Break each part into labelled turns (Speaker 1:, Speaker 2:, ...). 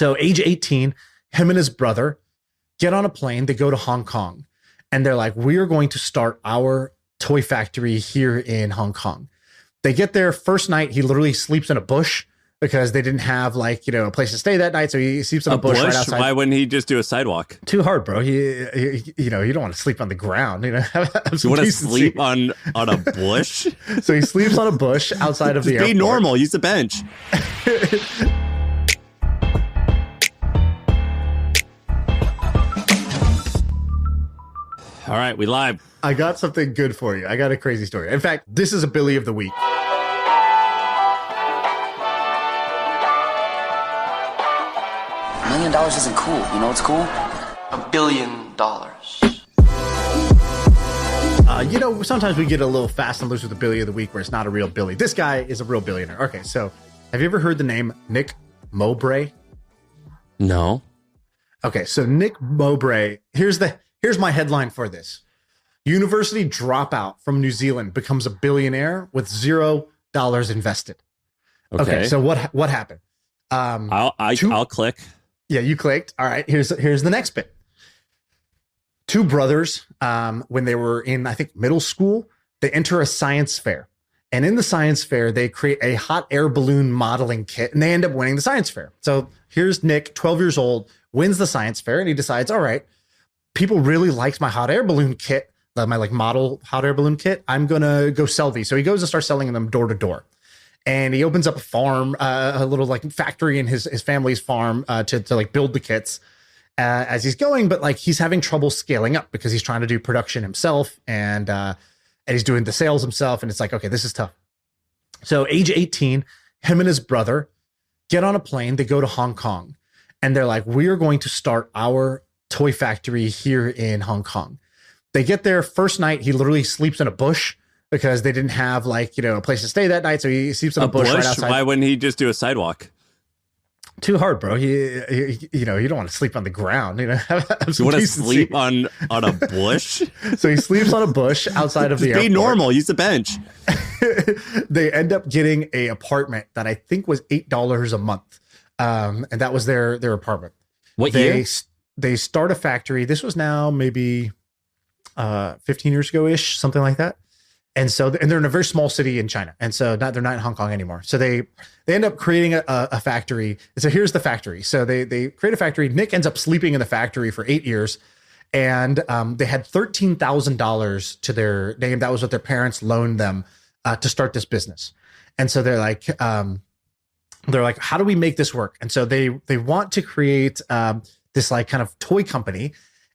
Speaker 1: So age 18, him and his brother get on a plane. They go to Hong Kong and they're like, we are going to start our toy factory here in Hong Kong. They get there first night. He literally sleeps in a bush because they didn't have like, you know, a place to stay that night. So he sleeps in a bush right outside.
Speaker 2: Why wouldn't he just do a sidewalk?
Speaker 1: Too hard, bro. He you know, you don't want to sleep on the ground. You know,
Speaker 2: you want to sleep on a bush?
Speaker 1: So he sleeps on a bush outside of the airport.
Speaker 2: Be normal. Use the bench. All right, we live.
Speaker 1: I got something good for you. I got a crazy story. In fact, this is a Billy of the Week.
Speaker 3: $1 million isn't cool. You know what's cool? $1 billion.
Speaker 1: You know, sometimes we get a little fast and loose with the Billy of the Week where it's not a real Billy. This guy is a real billionaire. Okay, so have you ever heard the name Nick Mowbray?
Speaker 2: No.
Speaker 1: Okay, so Nick Mowbray, here's my headline for this. University dropout from New Zealand becomes a billionaire with $0 invested. Okay, so what happened?
Speaker 2: I'll click.
Speaker 1: Yeah, you clicked. All right, here's the next bit. Two brothers, when they were in, I think, middle school, they enter a science fair. And in the science fair, they create a hot air balloon modeling kit, and they end up winning the science fair. So here's Nick, 12 years old, wins the science fair, and he decides, all right, people really liked my hot air balloon kit, my like model hot air balloon kit. I'm going to go sell these. So he goes and starts selling them door to door. And he opens up a farm, a little like factory in his family's farm to like build the kits as he's going. But like he's having trouble scaling up because he's trying to do production himself and he's doing the sales himself. And it's like, okay, this is tough. So age 18, him and his brother get on a plane. They go to Hong Kong and they're like, we are going to start our toy factory here in Hong Kong. They get there first night. He literally sleeps in a bush because they didn't have like, you know, a place to stay that night. So he sleeps in a bush right outside.
Speaker 2: Why wouldn't he just do a sidewalk?
Speaker 1: Too hard, bro. You know, you don't want to sleep on the ground. You know,
Speaker 2: you want to sleep on a bush?
Speaker 1: So he sleeps on a bush outside of the airport.
Speaker 2: Be normal. Use the bench.
Speaker 1: They end up getting a apartment that I think was $8 a month. And that was their apartment.
Speaker 2: What year?
Speaker 1: They start a factory. This was now maybe 15 years ago-ish, something like that. And so, and they're in a very small city in China. And so they're not in Hong Kong anymore. So they end up creating a factory. So here's the factory. So they create a factory. Nick ends up sleeping in the factory for 8 years. And they had $13,000 to their name. That was what their parents loaned them to start this business. And so they're like, how do we make this work? And so they want to create this like kind of toy company.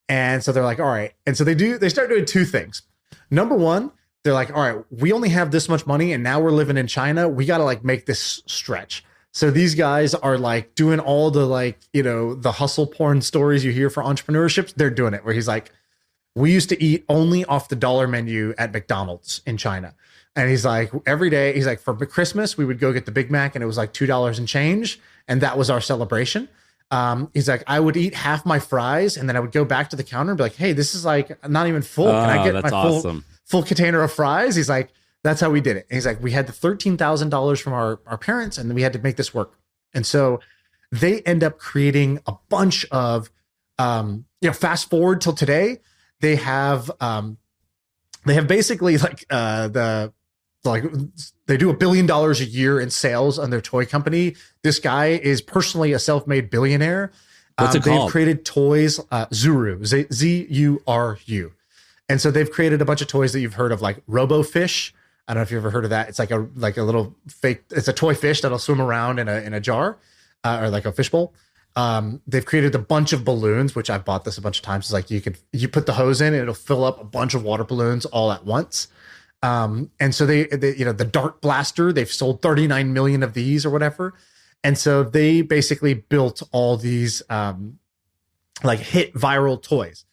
Speaker 1: And so they're like, all right. And so they start doing two things. Number one, they're like, all right, we only have this much money and now we're living in China. We got to like make this stretch. So these guys are like doing all the like, you know, the hustle porn stories you hear for entrepreneurship. They're doing it where he's like, we used to eat only off the dollar menu at McDonald's in China. And he's like, every day, he's like, for Christmas, we would go get the Big Mac and it was like $2 and change. And that was our celebration. He's like, I would eat half my fries and then I would go back to the counter and be like, hey, this is like not even full. Can I get my full container of fries? He's like, that's how we did it. And he's like, we had the $13,000 from our parents and we had to make this work. And so they end up creating a bunch of, fast forward till today, they have basically like they do $1 billion a year in sales on their toy company. This guy is personally a self-made billionaire.
Speaker 2: What's it called?
Speaker 1: They've created toys, ZURU, ZURU. And so they've created a bunch of toys that you've heard of, like RoboFish. I don't know if you've ever heard of that. It's like a little fake. It's a toy fish that'll swim around in a jar, or like a fishbowl. They've created a bunch of balloons, which I've bought this a bunch of times. It's like you put the hose in, and it'll fill up a bunch of water balloons all at once. And so they the Dart Blaster, they've sold 39 million of these or whatever. And so they basically built all these like hit viral toys.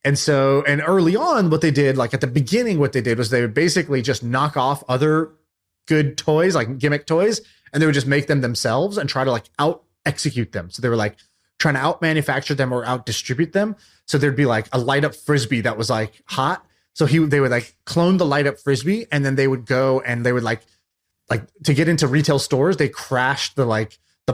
Speaker 1: And so, and early on, what they did, like at the beginning, what they did was they would basically just knock off other good toys, like gimmick toys, and they would just make them themselves and try to like out execute them. So they were like trying to out manufacture them or out distribute them. So there'd be like a light up Frisbee that was like hot. So they would like clone the light up Frisbee, and then they would go and they would like to get into retail stores. They crashed the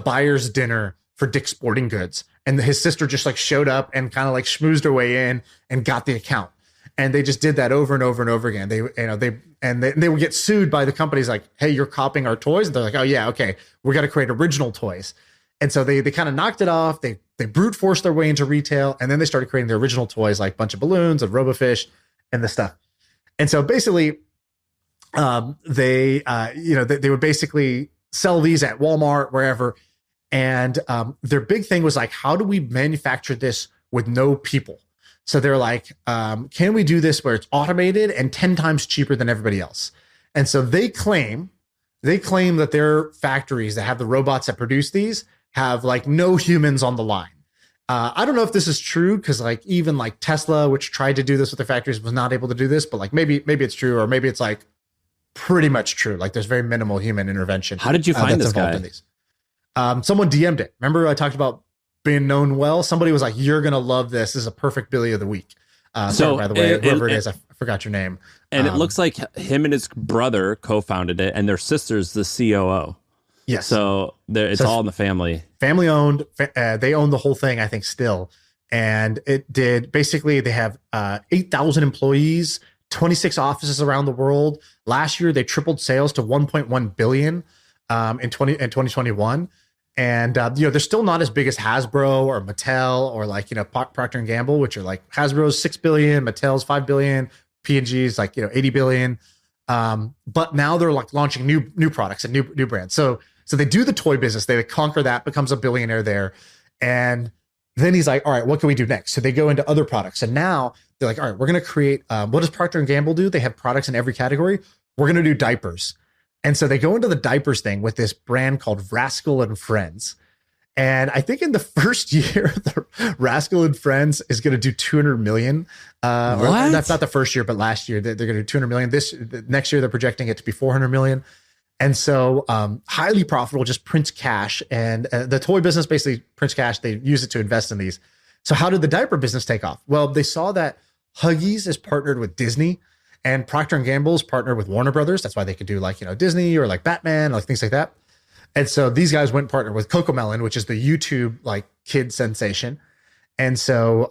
Speaker 1: buyer's dinner for Dick's Sporting Goods. And his sister just like showed up and kind of like schmoozed her way in and got the account. And they just did that over and over and over again. They would get sued by the companies like, hey, you're copying our toys. And they're like, oh yeah, okay, we got to create original toys. And so they kind of knocked it off. They brute forced their way into retail, and then they started creating their original toys like Bunch of Balloons and Robofish and this stuff. And so basically, they would basically sell these at Walmart, wherever. And their big thing was like, how do we manufacture this with no people? So they're like, can we do this where it's automated and 10 times cheaper than everybody else? And so they claim that their factories that have the robots that produce these have like no humans on the line. I don't know if this is true, because like even like Tesla, which tried to do this with their factories, was not able to do this. But like maybe it's true, or maybe it's like pretty much true. Like there's very minimal human intervention.
Speaker 2: How did you find this guy?
Speaker 1: In these. Someone DM'd it. Remember I talked about being known well? Somebody was like, "You're gonna love this. This is a perfect Billy of the Week." So by the way, whoever it is, I forgot your name.
Speaker 2: And it looks like him and his brother co-founded it, and their sister's the COO.
Speaker 1: Yes.
Speaker 2: So it's all in the family.
Speaker 1: Family owned. They own the whole thing, I think, still. And it did basically. They have 8,000 employees, 26 offices around the world. Last year, they tripled sales to 1.1 billion in 2021. And they're still not as big as Hasbro or Mattel or like Procter and Gamble, which are like Hasbro's 6 billion, Mattel's 5 billion, P&G's like 80 billion. But now they're like launching new products and new brands. So they do the toy business, they conquer that, becomes a billionaire there. And then he's like, all right, what can we do next? So they go into other products. And now they're like, all right, we're going to create, what does Procter and Gamble do? They have products in every category. We're going to do diapers. And so they go into the diapers thing with this brand called Rascal and Friends. And I think in the first year, the Rascal and Friends is going to do 200 million. That's not the first year, but last year they're going to do 200 million. Next year, they're projecting it to be 400 million. And so highly profitable, just prints cash. And the toy business basically prints cash. They use it to invest in these. So how did the diaper business take off? Well, they saw that Huggies is partnered with Disney, and Procter and Gamble's partnered with Warner Brothers. That's why they could do like, Disney or like Batman, like things like that. And so these guys went and partnered with Cocomelon, which is the YouTube like kid sensation. And so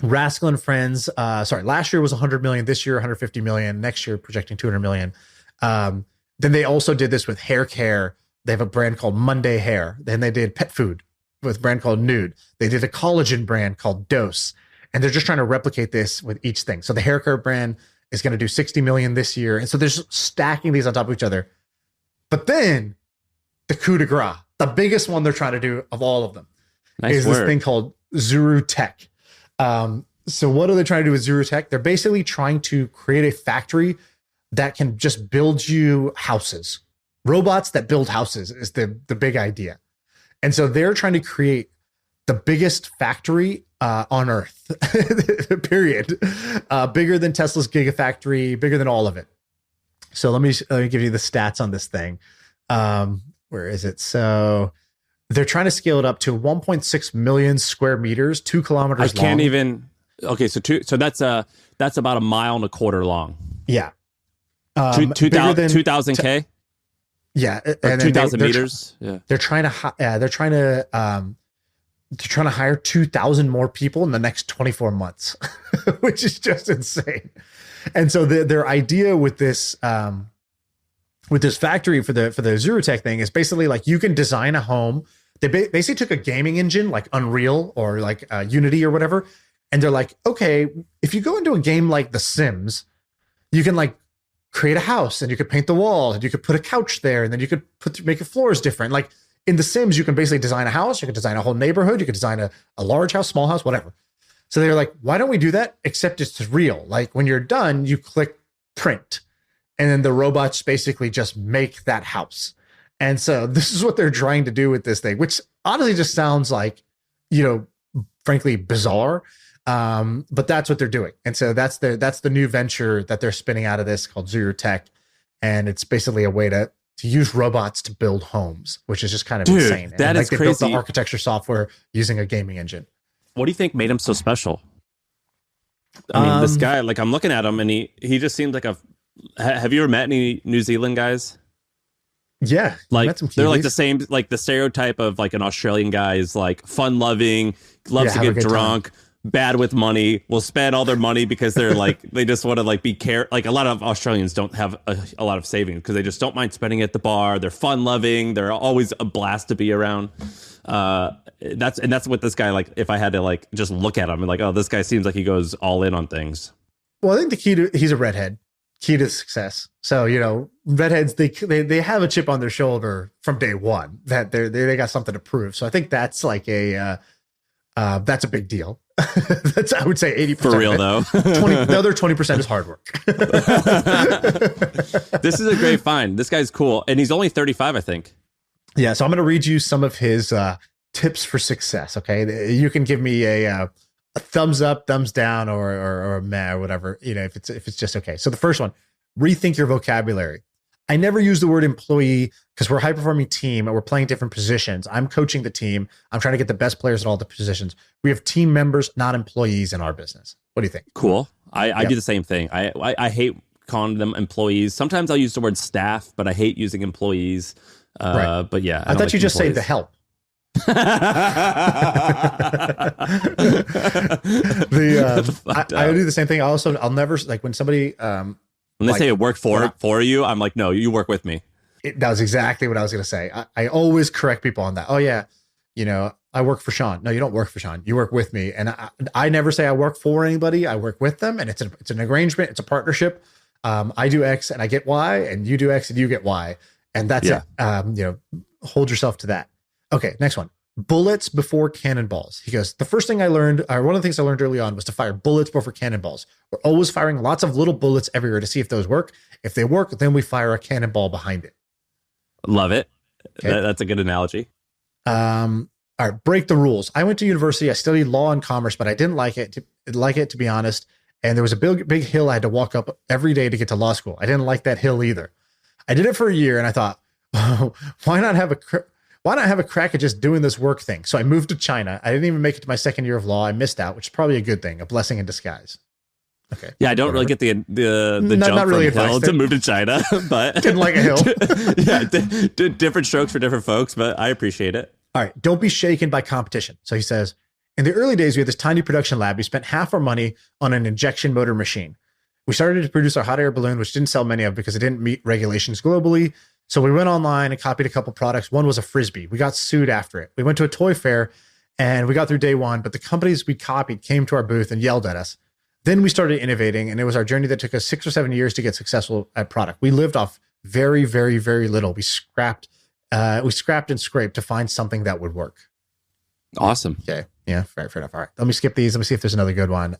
Speaker 1: Rascal and Friends, last year was 100 million, this year 150 million, next year projecting 200 million. Then they also did this with hair care. They have a brand called Monday Hair. Then they did pet food with a brand called Nude. They did a collagen brand called Dose. And they're just trying to replicate this with each thing. So the hair care brand is going to do 60 million this year. And so they're just stacking these on top of each other. But then the coup de grace, the biggest one they're trying to do of all of them, is this thing called ZURU Tech. So what are they trying to do with ZURU Tech? They're basically trying to create a factory that can just build you houses. Robots that build houses is the big idea. And so they're trying to create the biggest factory on Earth, period. Bigger than Tesla's Gigafactory, bigger than all of it. So let me give you the stats on this thing. Where is it? So they're trying to scale it up to 1.6 million square meters, 2 kilometers long.
Speaker 2: I can't even. Okay, so that's about a mile and a quarter long.
Speaker 1: Yeah.
Speaker 2: 2,000 K.
Speaker 1: Yeah,
Speaker 2: and 2,000 meters. Yeah,
Speaker 1: they're trying to hire 2,000 more people in the next 24 months, which is just insane. And so their idea with this factory for the ZURU Tech thing is basically like you can design a home. They basically took a gaming engine like Unreal or like Unity or whatever, and they're like, okay, if you go into a game like The Sims, you can like create a house and you could paint the wall and you could put a couch there and then you could make your floors different. Like in The Sims, you can basically design a house, you can design a whole neighborhood, you can design a large house, small house, whatever. So they're like, why don't we do that? Except it's real. Like when you're done, you click print and then the robots basically just make that house. And so this is what they're trying to do with this thing, which honestly just sounds like, frankly, bizarre. But that's what they're doing. And so that's the new venture that they're spinning out of this called ZURU Tech. And it's basically a way to use robots to build homes, which is just kind of insane.
Speaker 2: That is
Speaker 1: they
Speaker 2: crazy.
Speaker 1: Built the architecture software using a gaming engine.
Speaker 2: What do you think made him so special? I mean, this guy, like I'm looking at him and he just seems like have you ever met any New Zealand guys?
Speaker 1: Yeah,
Speaker 2: Like
Speaker 1: met some
Speaker 2: they're like
Speaker 1: Kiwis.
Speaker 2: the same, like the stereotype of like an Australian guy is like fun loving, loves
Speaker 1: Yeah,
Speaker 2: to
Speaker 1: have a
Speaker 2: get
Speaker 1: good
Speaker 2: drunk, bad with money, will spend all their money because they're like they just want to like be like a lot of Australians don't have a lot of savings because they just don't mind spending at the bar. They're fun loving. They're always a blast to be around. That's what this guy, like, if I had to like just look at him and like, oh, this guy seems like he goes all in on things.
Speaker 1: Well, I think the key to he's a redhead. Key to success. So, you know, redheads, they have a chip on their shoulder from day one that they got something to prove. So I think that's like that's a big deal. That's, I would say 80%.
Speaker 2: For real though.
Speaker 1: The other 20% is hard work.
Speaker 2: This is a great find. This guy's cool. And he's only 35, I think.
Speaker 1: Yeah. So I'm going to read you some of his tips for success. Okay. You can give me a thumbs up, thumbs down, or a meh, or whatever, you know, if it's just okay. So the first one, rethink your vocabulary. I never use the word employee because we're a high-performing team and we're playing different positions. I'm coaching the team. I'm trying to get the best players at all the positions. We have team members, not employees in our business. What do you think?
Speaker 2: Cool. I do the same thing. I hate calling them employees. Sometimes I'll use the word staff, but I hate using employees.
Speaker 1: Right.
Speaker 2: But yeah,
Speaker 1: I thought you just say the help. I do the same thing. I'll never, like, when somebody
Speaker 2: when they say it work for you, I'm like, no, you work with me.
Speaker 1: That was exactly what I was going to say. I always correct people on that. Oh yeah, you know, I work for Shaan. No, you don't work for Shaan. You work with me. And I never say I work for anybody. I work with them, and it's an arrangement. It's a partnership. I do X and I get Y, and you do X and you get Y, and that's it. You know, hold yourself to that. Okay, next one. Bullets before cannonballs. He goes, the first thing I learned, or one of the things I learned early on, was to fire bullets before cannonballs. We're always firing lots of little bullets everywhere to see if those work. If they work, then we fire a cannonball behind it.
Speaker 2: Love it.
Speaker 1: Okay.
Speaker 2: That's a good analogy.
Speaker 1: All right, break the rules. I went to university. I studied law and commerce, but I didn't like it, to be honest. And there was a big hill I had to walk up every day to get to law school. I didn't like that hill either. I did it for a year, and I thought, why not have a crack at just doing this work thing? So I moved to China. I didn't even make it to my second year of law. I missed out, which is probably a good thing, a blessing in disguise. Okay.
Speaker 2: Yeah, I don't really get the jump
Speaker 1: not really
Speaker 2: from hill to move to China, but
Speaker 1: didn't like a hill.
Speaker 2: Yeah, different strokes for different folks, but I appreciate it.
Speaker 1: All right, don't be shaken by competition. So he says, in the early days, we had this tiny production lab. We spent half our money on an injection motor machine. We started to produce our hot air balloon, which didn't sell many of because it didn't meet regulations globally. So we went online and copied a couple products. One was a Frisbee. We got sued after it. We went to a toy fair and we got through day one, but the companies we copied came to our booth and yelled at us. Then we started innovating, and it was our journey that took us 6 or 7 years to get successful at product. We lived off very, very, very little. We scrapped and scraped to find something that would work.
Speaker 2: Awesome.
Speaker 1: Okay. Yeah, fair enough. All right. Let me skip these. Let me see if there's another good one.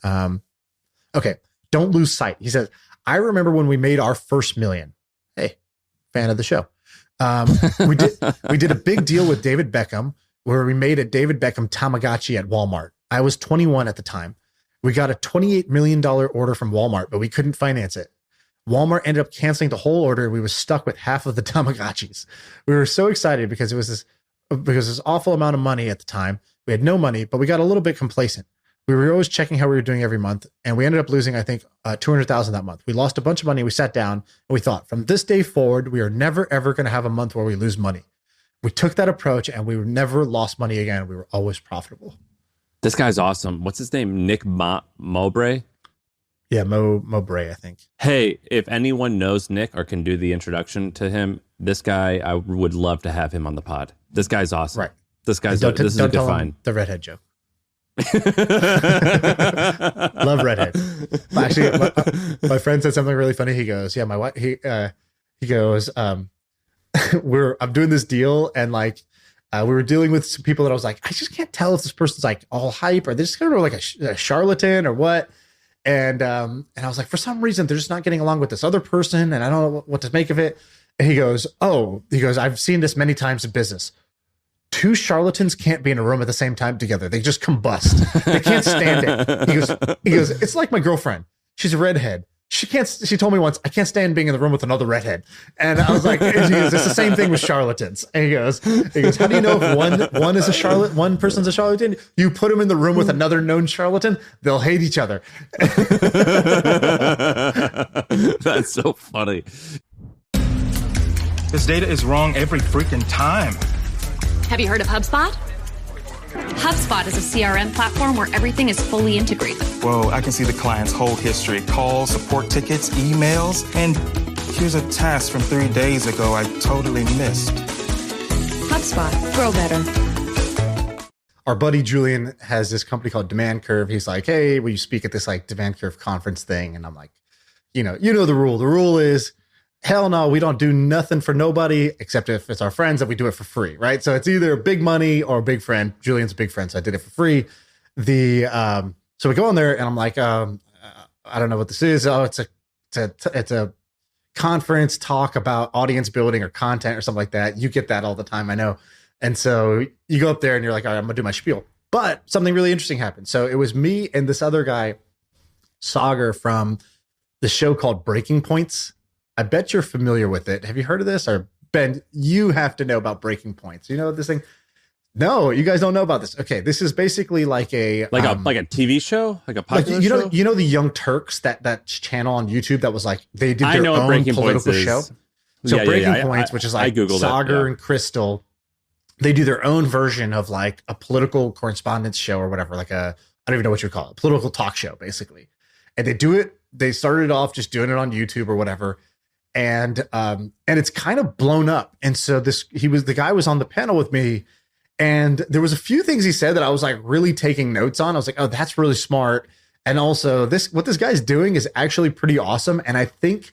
Speaker 1: Okay. Don't lose sight. He says, I remember when we made our first million. Hey, fan of the show. We did a big deal with David Beckham where we made a David Beckham Tamagotchi at Walmart. I was 21 at the time. We got a $28 million order from Walmart, but we couldn't finance it. Walmart ended up canceling the whole order, and we were stuck with half of the Tamagotchis. We were so excited because it was this awful amount of money at the time. We had no money, but we got a little bit complacent. We were always checking how we were doing every month, and we ended up losing, I think, $200,000 that month. We lost a bunch of money. We sat down and we thought, from this day forward, we are never, ever going to have a month where we lose money. We took that approach, and we never lost money again. We were always profitable.
Speaker 2: This guy's awesome. What's his name? Nick Mowbray?
Speaker 1: Yeah, Mowbray, I think.
Speaker 2: Hey, if anyone knows Nick or can do the introduction to him, this guy, I would love to have him on the pod. This guy's awesome.
Speaker 1: Right.
Speaker 2: This is a good find.
Speaker 1: The redhead joke. Love redhead. Actually, my friend said something really funny. He goes, yeah, my wife, he goes, I'm doing this deal, and like, we were dealing with some people that I was like, I just can't tell if this person's like all hype or they're just kind of like a charlatan or what. And I was like, for some reason, they're just not getting along with this other person, and I don't know what to make of it. And he goes, I've seen this many times in business. 2 charlatans can't be in a room at the same time together. They just combust. They can't stand it. He goes, it's like my girlfriend. She's a redhead. She told me once, I can't stand being in the room with another redhead. And I was like, it's the same thing with charlatans. And he goes, how do you know if one is a charlatan, one person's a charlatan? You put them in the room with another known charlatan, they'll hate each other.
Speaker 2: That's so funny.
Speaker 4: This data is wrong every freaking time.
Speaker 5: Have you heard of HubSpot? HubSpot is a CRM platform where everything is fully integrated.
Speaker 4: Whoa, I can see the client's whole history, calls, support tickets, emails, and here's a task from 3 days ago I totally missed.
Speaker 5: HubSpot, grow better.
Speaker 1: Our buddy Julian has this company called Demand Curve. He's like, hey, will you speak at this like Demand Curve conference thing? And I'm like, you know the rule. The rule is, hell no, we don't do nothing for nobody except if it's our friends and we do it for free, right? So it's either big money or a big friend. Julian's a big friend, so I did it for free. So we go in there and I'm like, I don't know what this is. Oh, it's a conference talk about audience building or content or something like that. You get that all the time, I know. And so you go up there and you're like, all right, I'm gonna do my spiel. But something really interesting happened. So it was me and this other guy, Sagar, from the show called Breaking Points. I bet you're familiar with it. Have you heard of this? Or Ben, you have to know about Breaking Points. You know this thing? No, you guys don't know about this. Okay, this is basically like a
Speaker 2: TV show, like a popular show.
Speaker 1: You know the Young Turks, that channel on YouTube that was like they did their own political show. So Breaking Points, which is like Sagar and Crystal, they do their own version of like a political correspondence show or whatever, like I don't even know what you call it, political talk show basically. And they do it. They started off just doing it on YouTube or whatever. And it's kind of blown up. And so the guy was on the panel with me, and there was a few things he said that I was like really taking notes on. I was like, oh, that's really smart. And also what this guy's doing is actually pretty awesome. And I think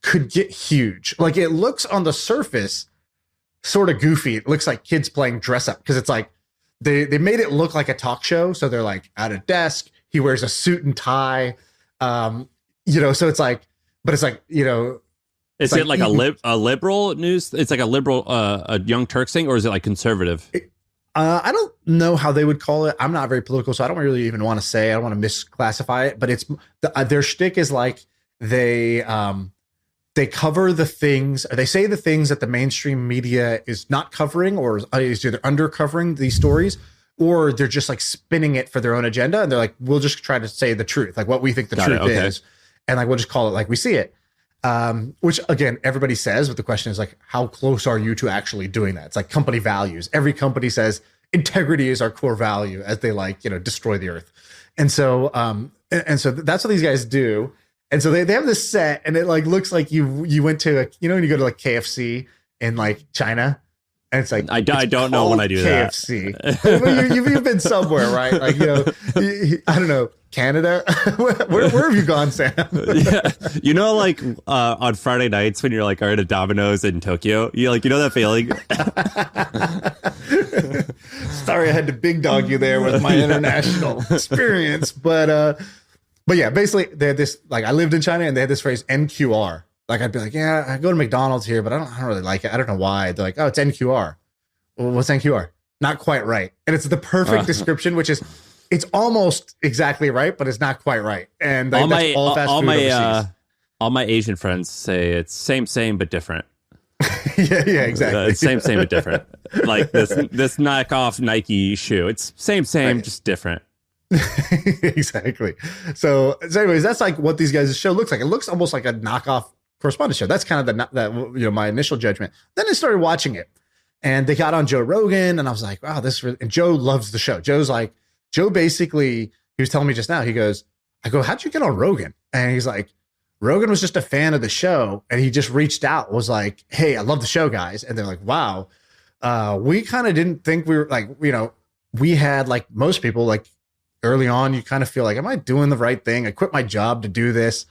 Speaker 1: could get huge. Like it looks on the surface sort of goofy. It looks like kids playing dress up because it's like they made it look like a talk show. So they're like at a desk. He wears a suit and tie. So it's like, but it's like,
Speaker 2: is it like a liberal news? It's like a liberal, a Young Turks thing, or is it like conservative?
Speaker 1: I don't know how they would call it. I'm not very political, so I don't really even want to say. I don't want to misclassify it. But it's their shtick is like they cover the things, or they say the things that the mainstream media is not covering, or is either undercovering these stories, or they're just like spinning it for their own agenda. And they're like, we'll just try to say the truth, like what we think the truth is, and like we'll just call it like we see it. Which again, everybody says, but the question is like, how close are you to actually doing that? It's like company values. Every company says integrity is our core value as they destroy the earth. And so, so that's what these guys do. And so they have this set, and it like looks like you went to when you go to like KFC in like China, and it's like
Speaker 2: I don't know when I do
Speaker 1: KFC. That. You've been somewhere, right? Like I don't know. Canada? where have you gone, Sam?
Speaker 2: Yeah. Like on Friday nights when you're like are at a Domino's in Tokyo, you know that feeling?
Speaker 1: Sorry, I had to big dog you there with my international experience. But yeah, basically they had this, like I lived in China and they had this phrase NQR. Like I'd be like, yeah, I go to McDonald's here, but I don't really like it. I don't know why. They're like, oh, it's NQR. Well, what's NQR? Not quite right. And it's the perfect description, which is it's almost exactly right, but it's not quite right. And like, that's all fast food overseas.
Speaker 2: All my Asian friends say it's same, but different.
Speaker 1: yeah, exactly.
Speaker 2: Same, but different. Like this knockoff Nike shoe. It's same, right. Just different.
Speaker 1: Exactly. So anyways, that's like what these guys' show looks like. It looks almost like a knockoff correspondence show. That's kind of my initial judgment. Then I started watching it, and they got on Joe Rogan, and I was like, wow, and Joe loves the show. Joe basically, he was telling me just now, I go, how'd you get on Rogan? And he's like, Rogan was just a fan of the show. And he just reached out, was like, hey, I love the show, guys. And they're like, wow. We kind of didn't think we were like, we had like most people, like early on, you kind of feel like, am I doing the right thing? I quit my job to do this.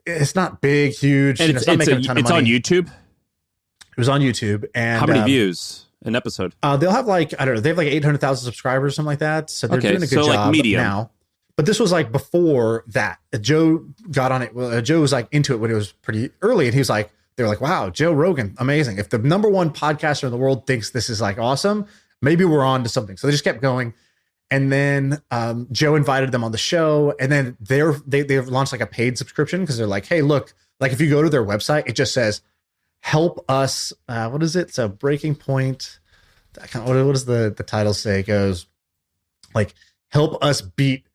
Speaker 1: It's not big, huge.
Speaker 2: And it's not making a ton of money. It's on YouTube?
Speaker 1: It was on YouTube. And
Speaker 2: how many views? An episode?
Speaker 1: They'll have like, I don't know, they have like 800,000 subscribers, something like that. So they're doing a good job like medium now. But this was like before that. Joe got on it. Well, Joe was like into it when it was pretty early. And he was like, they were like, wow, Joe Rogan, amazing. If the number one podcaster in the world thinks this is like awesome, maybe we're on to something. So they just kept going. And then Joe invited them on the show. And then they've launched like a paid subscription because they're like, hey, look, like if you go to their website, it just says, help us. What is it? So Breaking Point. What does the title say? It goes like, help us beat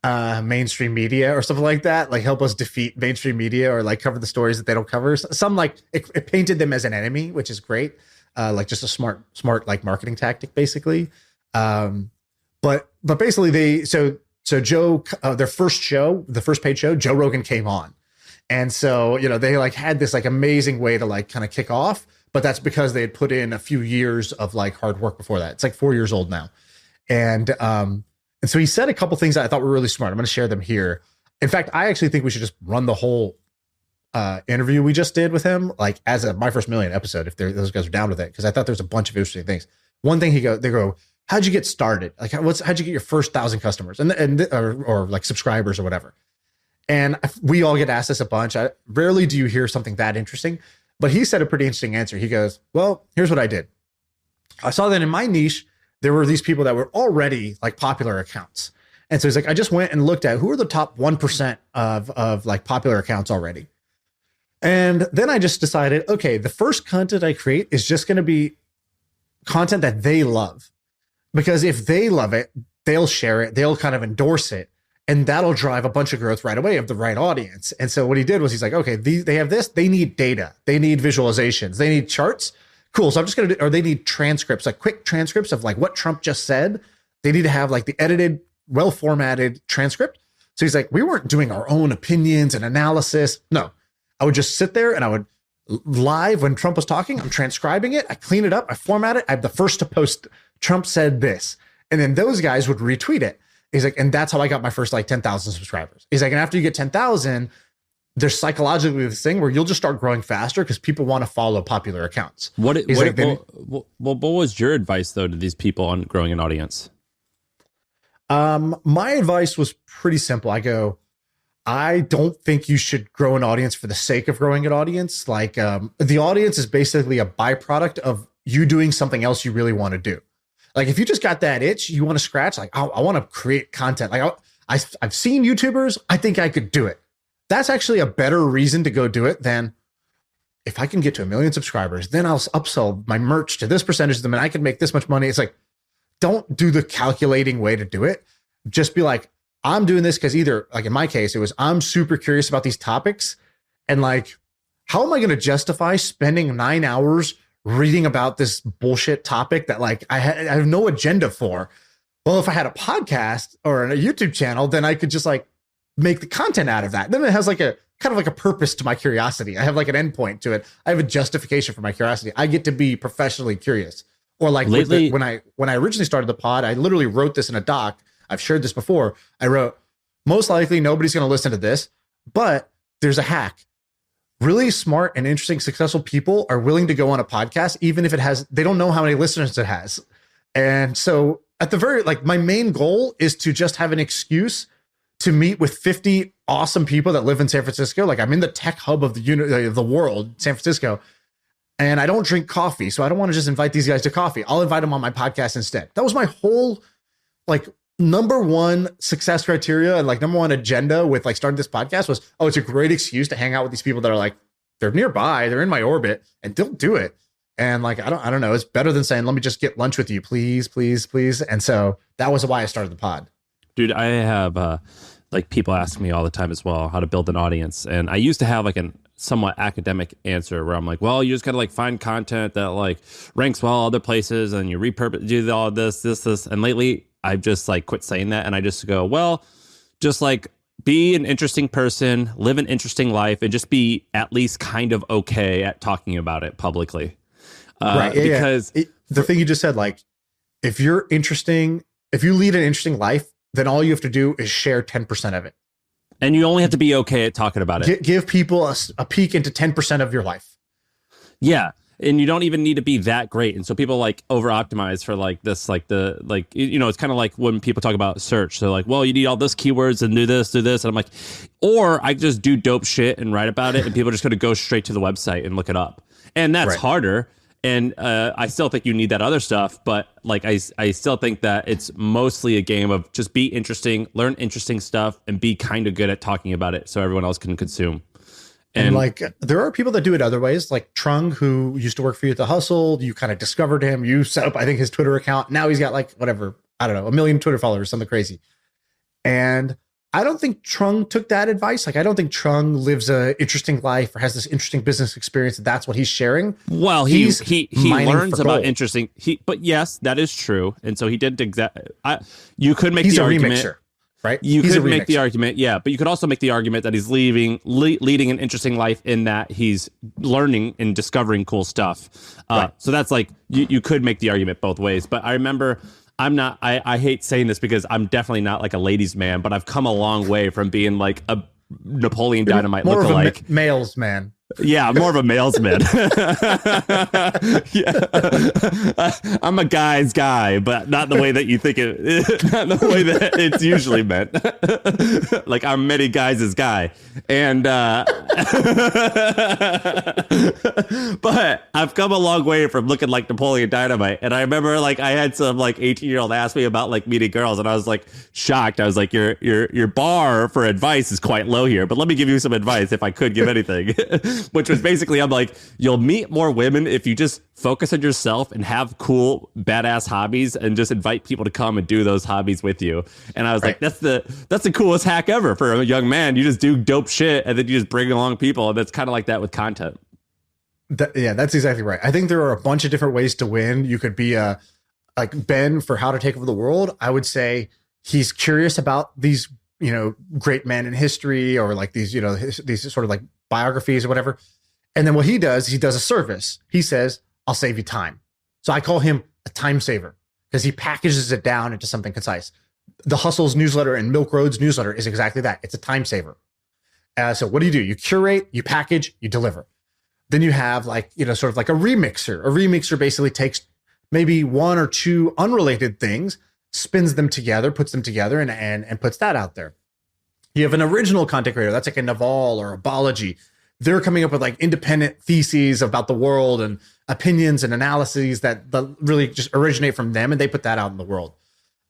Speaker 1: mainstream media or something like that, like help us defeat mainstream media or like cover the stories that they don't cover. Some like it painted them as an enemy, which is great. Like just a smart like marketing tactic basically. But basically so Joe, their first show, the first paid show, Joe Rogan came on. And so, you know, they like had this like amazing way to like kind of kick off, but that's because they had put in a few years of like hard work before that. It's like 4 years old now. And so he said a couple things that I thought were really smart. I'm going to share them here. In fact, I actually think we should just run the whole interview we just did with him, like as a My First Million episode, if those guys are down with it, because I thought there's a bunch of interesting things. One thing they go, how'd you get started? Like, how'd you get your first 1,000 customers or like subscribers or whatever? And we all get asked this a bunch. Rarely do you hear something that interesting, but he said a pretty interesting answer. He goes, well, here's what I did. I saw that in my niche, there were these people that were already like popular accounts. And so he's like, I just went and looked at who are the top 1% of like popular accounts already. And then I just decided, okay, the first content I create is just going to be content that they love, because if they love it, they'll share it, they'll kind of endorse it, and that'll drive a bunch of growth right away of the right audience. And so what he did was he's like, okay, they have this, they need data, they need visualizations, they need charts. Cool. So I'm just going to do, or they need transcripts, like quick transcripts of like what Trump just said. They need to have like the edited, well-formatted transcript. So he's like, we weren't doing our own opinions and analysis. No, I would just sit there and I would live when Trump was talking, I'm transcribing it. I clean it up. I format it. I'm the first to post Trump said this. And then those guys would retweet it. He's like, and that's how I got my first like 10,000 subscribers. He's like, and after you get 10,000, there's psychologically this thing where you'll just start growing faster because people want to follow popular accounts. What
Speaker 2: was your advice though to these people on growing an audience?
Speaker 1: My advice was pretty simple. I don't think you should grow an audience for the sake of growing an audience. Like the audience is basically a byproduct of you doing something else you really want to do. Like if you just got that itch, you want to scratch, like, I want to create content. Like I've seen YouTubers, I think I could do it. That's actually a better reason to go do it than if I can get to 1 million subscribers, then I'll upsell my merch to this percentage of them and I can make this much money. It's like, don't do the calculating way to do it. Just be like, I'm doing this because either, like in my case, it was I'm super curious about these topics. And like, how am I going to justify spending 9 hours reading about this bullshit topic that like I have no agenda for? Well, if I had a podcast or a YouTube channel, then I could just like make the content out of that. Then it has like a kind of like a purpose to my curiosity. I have like an endpoint to it. I have a justification for my curiosity. I get to be professionally curious. Or like lately, when I originally started the pod, I literally wrote this in a doc. I've shared this before. I wrote, most likely nobody's going to listen to this, but there's a hack. Really smart and interesting, successful people are willing to go on a podcast, even if they don't know how many listeners it has. And so at the very, like my main goal is to just have an excuse to meet with 50 awesome people that live in San Francisco. Like I'm in the tech hub of the world, San Francisco, and I don't drink coffee. So I don't want to just invite these guys to coffee. I'll invite them on my podcast instead. That was my whole like number one success criteria and like number one agenda with like starting this podcast was, it's a great excuse to hang out with these people that are like, they're nearby, they're in my orbit, and don't do it. And like, I don't know. It's better than saying, let me just get lunch with you, please, please, please. And so that was why I started the pod.
Speaker 2: Dude, I have like people ask me all the time as well how to build an audience. And I used to have like a somewhat academic answer where I'm like, well, you just got to like find content that like ranks well other places and you repurpose, do all this. And lately I've just like quit saying that. And I just go, well, just like be an interesting person, live an interesting life, and just be at least kind of okay at talking about it publicly.
Speaker 1: Right. Yeah, because the thing you just said, like, if you're interesting, if you lead an interesting life, then all you have to do is share 10% of it.
Speaker 2: And you only have to be okay at talking about it.
Speaker 1: Give people a peek into 10% of your life.
Speaker 2: Yeah. And you don't even need to be that great. And so people like over optimize for like this, like the, like, you know, it's kind of like when people talk about search. They're like, well, you need all this keywords and do this. And I'm like, or I just do dope shit and write about it. And people are just going to go straight to the website and look it up. And that's harder. And I still think you need that other stuff. But like, I still think that it's mostly a game of just be interesting, learn interesting stuff, and be kind of good at talking about it so everyone else can consume.
Speaker 1: And like, there are people that do it other ways, like Trung, who used to work for you at The Hustle. You kind of discovered him. You set up, I think, his Twitter account. Now he's got like, whatever, I don't know, 1 million Twitter followers, something crazy. And I don't think Trung took that advice. Like, I don't think Trung lives a interesting life or has this interesting business experience. That's what he's sharing.
Speaker 2: Well, he learns about
Speaker 1: gold.
Speaker 2: interesting. But yes, that is true. And so he didn't you could make
Speaker 1: He's
Speaker 2: the
Speaker 1: a
Speaker 2: argument,
Speaker 1: remixer, right?
Speaker 2: You
Speaker 1: He's
Speaker 2: could
Speaker 1: a
Speaker 2: make the
Speaker 1: remixer.
Speaker 2: argument, yeah. But you could also make the argument that he's leading an interesting life in that he's learning and discovering cool stuff.
Speaker 1: Right.
Speaker 2: So that's like you could make the argument both ways. But I remember. I hate saying this because I'm definitely not like a ladies' man, but I've come a long way from being like a Napoleon Dynamite
Speaker 1: More
Speaker 2: lookalike.
Speaker 1: of a males man.
Speaker 2: Yeah, more of a male's man. Yeah. I'm a guy's guy, but not the way that you think it, not the way that it's usually meant. Like I'm many guys' guy. And, but I've come a long way from looking like Napoleon Dynamite. And I remember like I had some like 18-year-old ask me about like meeting girls, and I was like shocked. I was like, your bar for advice is quite low here, but let me give you some advice if I could give anything. Which was basically, I'm like, you'll meet more women if you just focus on yourself and have cool, badass hobbies and just invite people to come and do those hobbies with you. And I was like, that's the coolest hack ever for a young man. You just do dope shit and then you just bring along people. And that's kind of like that with content.
Speaker 1: Yeah, that's exactly right. I think there are a bunch of different ways to win. You could be like Ben for How to Take Over the World. I would say he's curious about these, great men in history, or like these, these sort of like biographies or whatever. And then what he does a service. He says, I'll save you time. So I call him a time saver because he packages it down into something concise. The Hustle's newsletter and Milk Road's newsletter is exactly that. It's a time saver. So what do? You curate, you package, you deliver. Then you have like, sort of like a remixer. A remixer basically takes maybe one or two unrelated things, spins them together, puts them together, and puts that out there. You have an original content creator. That's like a Naval or a Balaji. They're coming up with like independent theses about the world and opinions and analyses that really just originate from them, and they put that out in the world.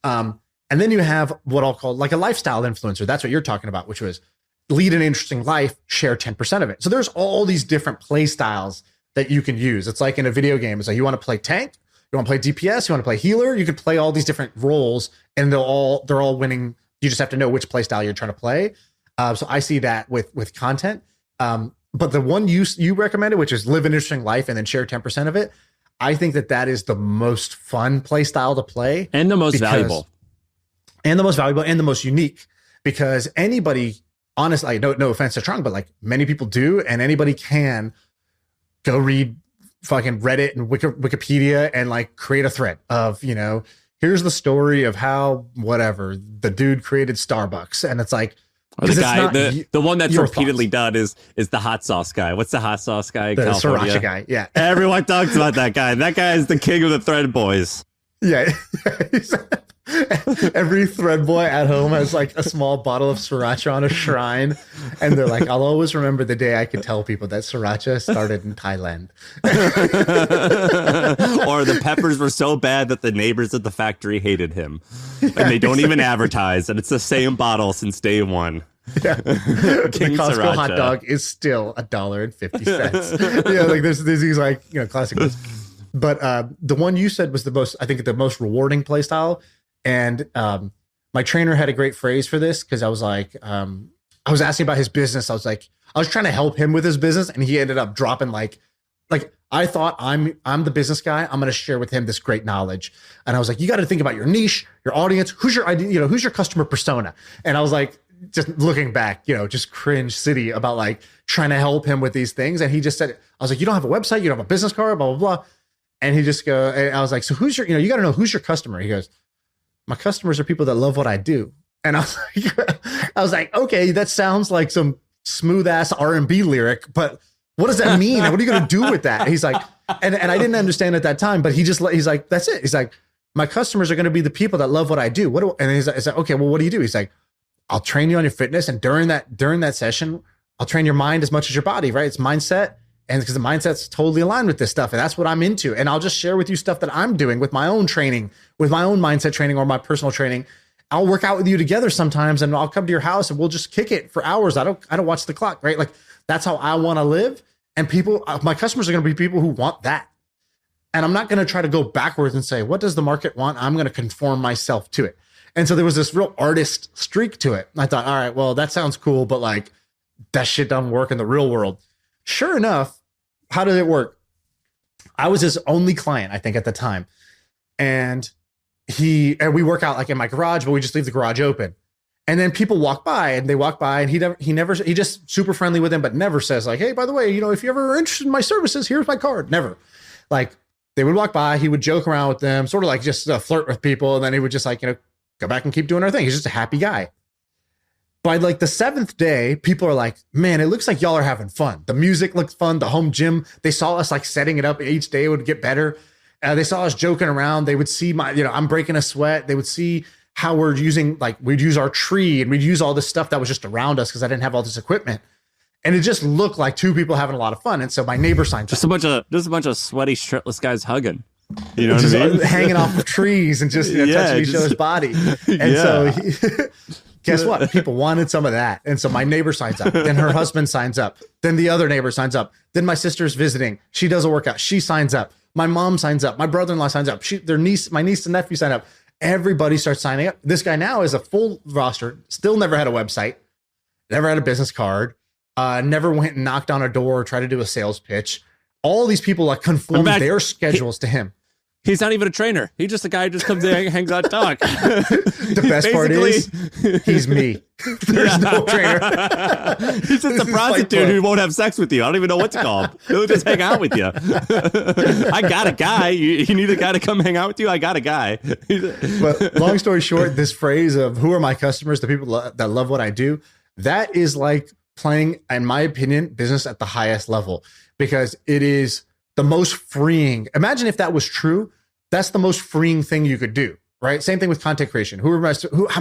Speaker 1: And then you have what I'll call like a lifestyle influencer. That's what you're talking about, which was lead an interesting life, share 10% of it. So there's all these different play styles that you can use. It's like in a video game. It's like you want to play tank, you want to play DPS, you want to play healer. You could play all these different roles, and they're all winning. You just have to know which play style you're trying to play. So I see that with content. But the one you recommended, which is live an interesting life and then share 10% of it, I think that is the most fun play style to play.
Speaker 2: And the most valuable.
Speaker 1: And the most valuable and the most unique, because anybody, honestly, no offense to Trung, but like many people do, and anybody can go read fucking Reddit and Wikipedia and like create a thread of, here's the story of how whatever the dude created Starbucks. And it's like,
Speaker 2: or the guy, the one that's repeatedly done is the hot sauce guy. What's the hot sauce guy in
Speaker 1: the
Speaker 2: California?
Speaker 1: Sriracha guy. Yeah.
Speaker 2: Everyone talks about that guy. That guy is the king of the thread boys.
Speaker 1: Yeah. Every thread boy at home has like a small bottle of Sriracha on a shrine. And they're like, I'll always remember the day I could tell people that Sriracha started in Thailand.
Speaker 2: Or the peppers were so bad that the neighbors at the factory hated him. And they don't even advertise. And it's the same bottle since day one.
Speaker 1: Yeah. The Costco
Speaker 2: Sriracha.
Speaker 1: hot dog is still $1.50. Yeah, like there's these like, classic ones. But the one you said was I think the most rewarding play style. And my trainer had a great phrase for this, because I was like, I was asking about his business. I was trying to help him with his business, and he ended up dropping like I thought I'm the business guy. I'm going to share with him this great knowledge. And I was like, you got to think about your niche, your audience, who's your idea, who's your customer persona. And I was like, just looking back, just cringe city about like trying to help him with these things. And he just said, I was like, you don't have a website, you don't have a business card, blah, blah, blah. And he just and I was like, so who's your, you got to know who's your customer. He goes, my customers are people that love what I do. And I was like, okay, that sounds like some smooth ass R&B lyric, but what does that mean? What are you going to do with that? And he's like, and I didn't understand at that time, but he's like, that's it. He's like, my customers are going to be the people that love what I do. And he's like, okay, well, what do you do? He's like, I'll train you on your fitness. And during that session, I'll train your mind as much as your body, right? It's mindset. And because the mindset's totally aligned with this stuff. And that's what I'm into. And I'll just share with you stuff that I'm doing with my own training, with my own mindset training or my personal training. I'll work out with you together sometimes, and I'll come to your house and we'll just kick it for hours. I don't watch the clock, right? Like that's how I want to live. And people, my customers are going to be people who want that. And I'm not going to try to go backwards and say, what does the market want? I'm going to conform myself to it. And so there was this real artist streak to it. I thought, all right, well, that sounds cool, but like that shit doesn't work in the real world. Sure enough, how did it work? I was his only client, I think, at the time. And we work out like in my garage, but we just leave the garage open. And then people walk by and he just super friendly with them, but never says like, hey, by the way, if you ever are interested in my services, here's my card. Never. Like they would walk by, he would joke around with them, sort of like just flirt with people. And then he would just like, go back and keep doing our thing. He's just a happy guy. By like the 7th day, people are like, man, it looks like y'all are having fun. The music looks fun. The home gym, they saw us like setting it up. Each day would get better. They saw us joking around. They would see I'm breaking a sweat. They would see how we're using, like we'd use our tree and we'd use all this stuff that was just around us because I didn't have all this equipment. And it just looked like two people having a lot of fun. And so my neighbor signs
Speaker 2: just a bunch of sweaty, shirtless guys hugging. You know what I mean?
Speaker 1: Hanging off of trees and just touching each other's body. And so guess what? People wanted some of that. And so my neighbor signs up. Then her husband signs up. Then the other neighbor signs up. Then my sister's visiting. She does a workout. She signs up. My mom signs up. My brother-in-law signs up. My niece and nephew sign up. Everybody starts signing up. This guy now is a full roster. Still never had a website. Never had a business card. Never went and knocked on a door or tried to do a sales pitch. All these people like conform their schedules to him.
Speaker 2: He's not even a trainer. He's just a guy who just comes in, hangs out, talk.
Speaker 1: The best part is he's me. There's no trainer.
Speaker 2: He's just a prostitute who won't have sex with you. I don't even know what to call him. He'll just hang out with you. I got a guy. You need a guy to come hang out with you? I got a guy.
Speaker 1: But long story short, this phrase of who are my customers, the people that love what I do, that is like playing, in my opinion, business at the highest level because it is the most freeing. Imagine if that was true. That's the most freeing thing you could do, right? Same thing with content creation. How am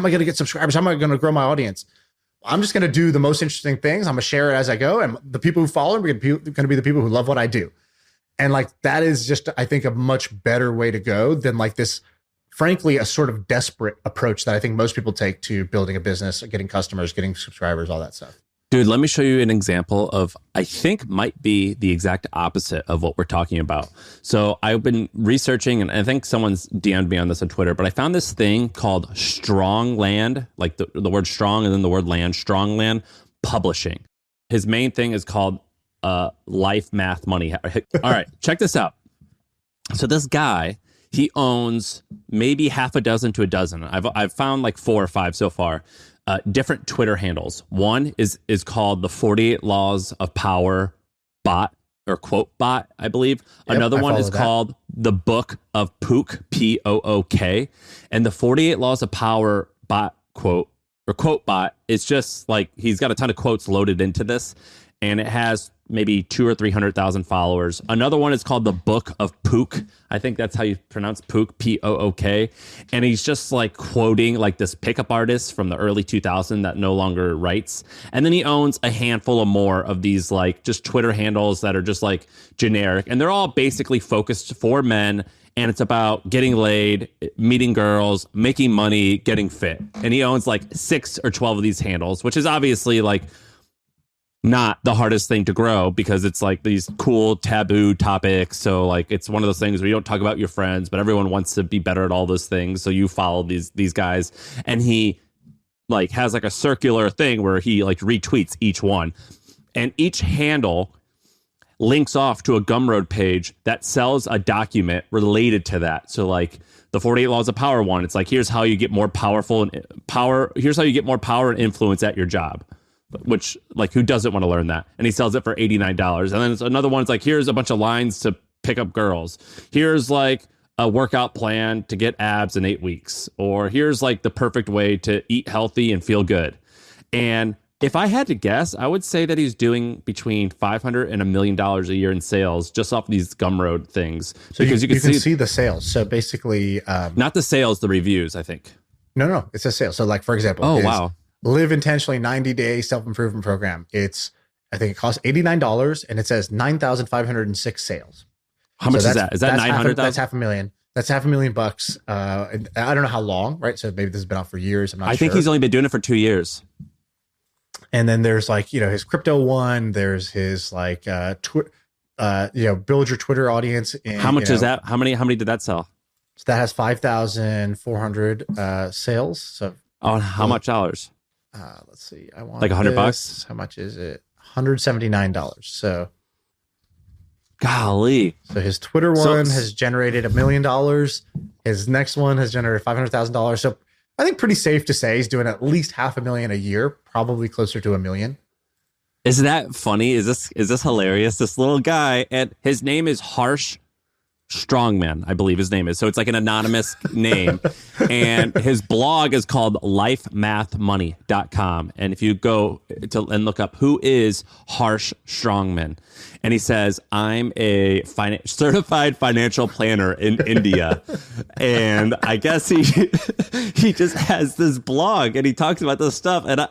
Speaker 1: I going to get subscribers? How am I going to grow my audience? I'm just going to do the most interesting things. I'm going to share it as I go. And the people who follow me are going to be the people who love what I do. And like, that is just, I think, a much better way to go than like this, frankly, a sort of desperate approach that I think most people take to building a business, getting customers, getting subscribers, all that stuff.
Speaker 2: Dude, let me show you an example of, I think might be the exact opposite of what we're talking about. So I've been researching, and I think someone's DM'd me on this on Twitter, but I found this thing called Strongland, like the word strong and then the word land, Strongland Publishing. His main thing is called Life, Math, Money. All right, check this out. So this guy, he owns maybe half a dozen to a dozen. I've found like 4 or 5 so far. Different Twitter handles. One is called the 48 Laws of Power bot or quote bot, I believe. Yep, another one is called the Book of Pook, P-O-O-K. And the 48 Laws of Power bot quote or quote bot is just like, he's got a ton of quotes loaded into this. And it has maybe 200,000 or 300,000 followers. Another one is called the Book of Pook. I think that's how you pronounce Pook, P-O-O-K. And he's just like quoting like this pickup artist from the early 2000s that no longer writes. And then he owns a handful of more of these like just Twitter handles that are just like generic. And they're all basically focused for men. And it's about getting laid, meeting girls, making money, getting fit. And he owns like 6 or 12 of these handles, which is obviously like not the hardest thing to grow because it's like these cool taboo topics. So like it's one of those things where you don't talk about your friends, but everyone wants to be better at all those things. So you follow these guys, and he like has like a circular thing where he like retweets each one, and each handle links off to a Gumroad page that sells a document related to that. So like the 48 Laws of Power one, it's like, here's how you get more powerful and power. Here's how you get more power and influence at your job. Which, like, who doesn't want to learn that? And he sells it for $89. And then it's another one. It's like, here's a bunch of lines to pick up girls. Here's like a workout plan to get abs in 8 weeks. Or here's like the perfect way to eat healthy and feel good. And if I had to guess, I would say that he's doing between $500 and $1 million a year in sales just off these Gumroad things.
Speaker 1: So because you can see the sales. So basically,
Speaker 2: not the sales, the reviews, I think.
Speaker 1: No, it's a sale. So like, for example,
Speaker 2: wow.
Speaker 1: Live Intentionally 90-day self-improvement program. I think it costs $89 and it says 9,506 sales.
Speaker 2: How much is that? Is that 900,000?
Speaker 1: That's $500,000. That's $500,000. I don't know how long, right? So maybe this has been out for years. I'm not sure.
Speaker 2: I think he's only been doing it for 2 years.
Speaker 1: And then there's like, his crypto one. There's his like, build your Twitter audience.
Speaker 2: How much is that? How many did that sell?
Speaker 1: So that has 5,400 sales. So
Speaker 2: Oh, how much dollars?
Speaker 1: let's see. I want
Speaker 2: Like $100
Speaker 1: this.
Speaker 2: bucks?
Speaker 1: How much is it? $179. So
Speaker 2: Golly.
Speaker 1: his Twitter one has generated $1 million. His next one has generated $500,000. So I think pretty safe to say he's doing at least $500,000 a year, probably closer to $1 million.
Speaker 2: Isn't that funny? Is this hilarious? This little guy, and his name is Harsh Strongman, I believe his name is. So it's like an anonymous name. And his blog is called lifemathmoney.com. And if you go and look up who is Harsh Strongman, and he says, I'm a certified financial planner in India. And I guess he just has this blog and he talks about this stuff. And